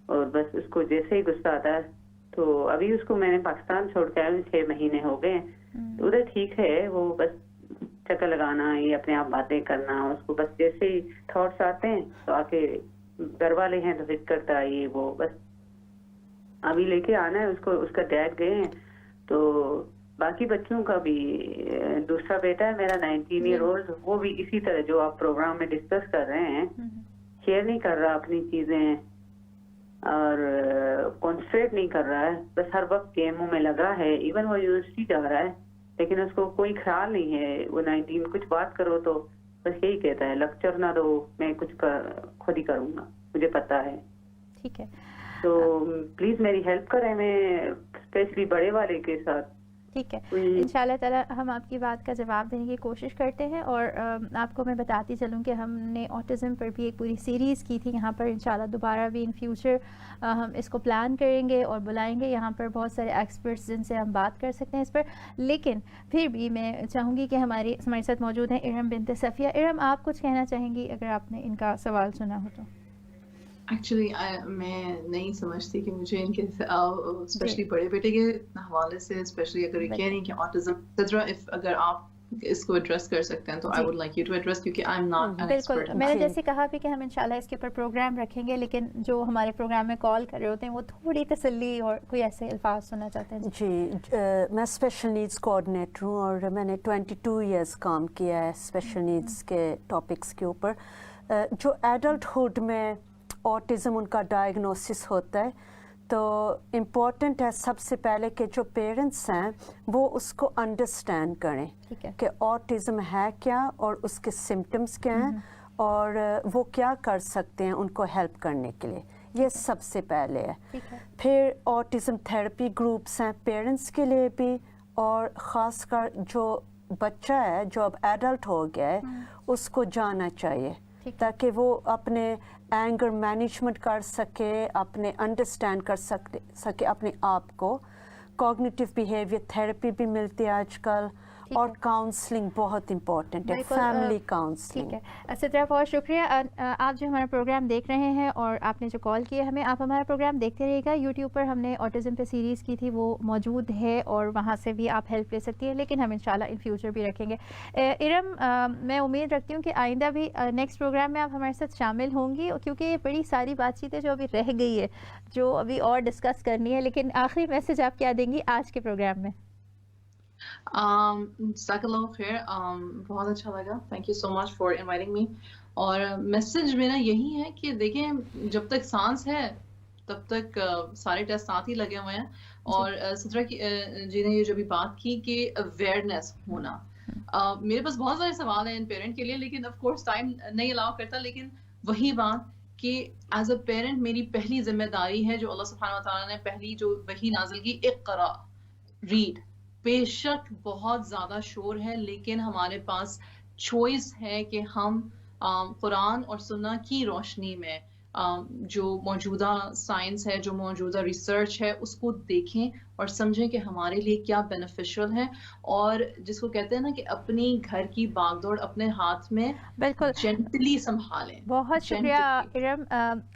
اور بس اس کو جیسے ہی غصہ آتا ہے تو ابھی اس کو میں نے پاکستان چھوڑ کے آئے 6 مہینے ہو گئے. ادھر ٹھیک ہے، وہ بس چکر لگانا، یہ اپنے آپ باتیں کرنا، اس کو بس جیسے ہی تھاٹس آتے ہیں تو آ کے گھر والے ہیں تو فکر کرتا ہے یہ وہ، بس ابھی لے کے آنا ہے اس کو. اس کا ڈیڈ گئے ہیں. تو باقی بچوں کا بھی، دوسرا بیٹا ہے میرا 19 ایئر اولڈ، وہ بھی اسی طرح جو آپ پروگرام میں ڈسکس کر رہے ہیں، شیئر نہیں کر رہا اپنی چیزیں اور کانسنٹریٹ نہیں کر رہا ہے، بس ہر وقت گیموں میں لگا ہے. ایون وہ یونیورسٹی جا رہا ہے لیکن اس کو کوئی خیال نہیں ہے. وہ 19 کچھ بات کرو تو بس یہی کہتا ہے لیکچر نہ دو، میں کچھ خود ہی کروں گا، مجھے پتا ہے. ٹھیک ہے. تو پلیز میری ہیلپ کریں، میں اسپیشلی بڑے والے کے ساتھ. ٹھیک ہے، انشاءاللہ تعالیٰ ہم آپ کی بات کا جواب دینے کی کوشش کرتے ہیں. اور آپ کو میں بتاتی چلوں کہ ہم نے آٹزم پر بھی ایک پوری سیریز کی تھی. یہاں پر انشاءاللہ دوبارہ بھی ان فیوچر ہم اس کو پلان کریں گے اور بلائیں گے یہاں پر بہت سارے ایکسپرٹس جن سے ہم بات کر سکتے ہیں اس پر. لیکن پھر بھی میں چاہوں گی کہ ہمارے ساتھ موجود ہیں ارم بنت صفیہ. ارم، آپ کچھ کہنا چاہیں گی اگر آپ نے ان کا سوال سنا ہو تو؟ ایکچولی میں نہیں سمجھتی کہ مجھے ان کے اسپیشلی بڑے بیٹے کے حوالے سے، اسپیشلی اگر یہ کہہ رہی ہیں کہ آٹزم، اگر آپ اس کو ایڈریس کر سکتے ہیں تو I would like you to address, کیونکہ I am not an expert. بالکل، میں نے جیسے کہا بھی کہ ہم انشاءاللہ اس کے اوپر پروگرام رکھیں گے، لیکن جو ہمارے پروگرام میں کال کر رہے ہوتے ہیں وہ تھوڑی تسلی اور کوئی ایسے الفاظ سننا چاہتے ہیں. جی، میں اسپیشل نیڈس کوآرڈینیٹر ہوں اور میں نے 22 ایئرس کام کیا ہے اسپیشل نیڈس کے ٹاپکس کے اوپر. جو ایڈلٹ ہوڈ میں آٹزم ان کا ڈائگنوسس ہوتا ہے تو امپورٹنٹ ہے سب سے پہلے کہ جو پیرنٹس ہیں وہ اس کو انڈرسٹینڈ کریں کہ آٹزم ہے کیا اور اس کے سمٹمس کیا ہیں اور وہ کیا کر سکتے ہیں ان کو ہیلپ کرنے کے لیے. یہ سب سے پہلے ہے. پھر آٹزم تھراپی گروپس ہیں پیرنٹس کے لیے بھی، اور خاص کر جو بچہ ہے جو اب ایڈلٹ ہو گیا ہے اس کو جانا چاہیے تاکہ وہ اپنے اینگر مینجمنٹ کر سکے، اپنے انڈرسٹینڈ کر سکے اپنے آپ کو. کوگنیٹیو بیہیویئر تھراپی بھی ملتی ہے آج کل، اور کاؤنسلنگ بہت امپورٹنٹ ہے، فیملی کاؤنسلنگ. ٹھیک ہے سترہ، بہت شکریہ. آپ جو ہمارا پروگرام دیکھ رہے ہیں اور آپ نے جو کال کیا ہمیں، آپ ہمارا پروگرام دیکھتے رہیے گا. یوٹیوب پر ہم نے آٹزم پہ سیریز کی تھی، وہ موجود ہے اور وہاں سے بھی آپ ہیلپ لے سکتی ہیں، لیکن ہم انشاءاللہ ان فیوچر بھی رکھیں گے. ارم، میں امید رکھتی ہوں کہ آئندہ بھی نیکسٹ پروگرام میں آپ ہمارے ساتھ شامل ہوں گی، کیونکہ یہ بڑی ساری بات چیت ہے جو ابھی رہ گئی ہے، جو ابھی اور ڈسکس کرنی ہے. لیکن آخری میسج آپ کیا دیں گی آج کے پروگرام میں؟ جزاک اللہ خیر، بہت اچھا لگا. Thank you so much for inviting me. اور میسج میرا یہی ہے کہ دیکھیں، جب تک سانس ہے تب تک سارے ٹیسٹ ساتھ ہی لگے ہوئے ہیں. اور سترہ جی نے یہ جو بھی بات کی کہ اویئرنیس ہونا، میرے پاس بہت سارے سوال ہیں ان پیرنٹ کے لیے، لیکن آف کورس ٹائم نہیں الاؤ کرتا. لیکن وہی بات کہ ایز اے پیرنٹ میری پہلی ذمہ داری ہے جو اللہ سبحانہ و تعالیٰ نے پہلی جو وحی نازل کی، اقرا، ریڈ. بے شک بہت زیادہ شور ہے، لیکن ہمارے پاس چوائس ہے کہ ہم قرآن اور سنہ کی روشنی میں جو موجودہ سائنس ہے، جو موجودہ ریسرچ ہے، اس کو دیکھیں اور سمجھیں کہ ہمارے لیے کیا بینیفیشل ہے. اور جس کو کہتے ہیں نا کہ اپنی گھر کی باغ دوڑ اپنے ہاتھ میں بالکل جینٹلی سنبھالیں. بہت شکریہ ارم.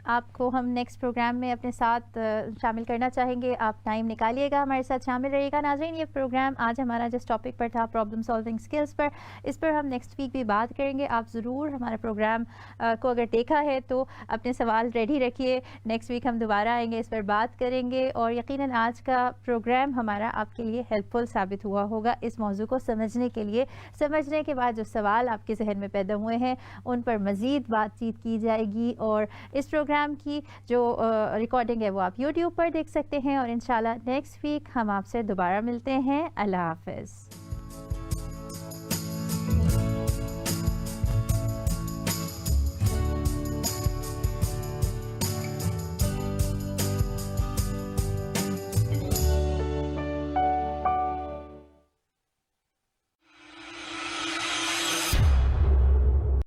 آپ کو ہم نیکسٹ پروگرام میں اپنے ساتھ شامل کرنا چاہیں گے، آپ ٹائم نکالیے گا، ہمارے ساتھ شامل رہیے گا. ناظرین، یہ پروگرام آج ہمارا جس ٹاپک پر تھا پرابلم سالونگ اسکلس پر، اس پر ہم نیکسٹ ویک بھی بات کریں گے. آپ ضرور ہمارے پروگرام کو اگر دیکھا ہے تو اپنے سوال ریڈی رکھیے. نیکسٹ ویک ہم دوبارہ آئیں گے، اس پر بات کریں گے، اور یقیناً آج کا پروگرام ہمارا آپ کے لیے ہیلپ فل ثابت ہوا ہوگا اس موضوع کو سمجھنے کے لیے. سمجھنے کے بعد جو سوال آپ کے ذہن میں پیدا ہوئے ہیں ان پر مزید بات چیت کی جائے گی، اور اس پروگرام کی جو ریکارڈنگ ہے وہ آپ یوٹیوب پر دیکھ سکتے ہیں. اور انشاءاللہ نیکسٹ ویک ہم آپ سے دوبارہ ملتے ہیں. اللہ حافظ.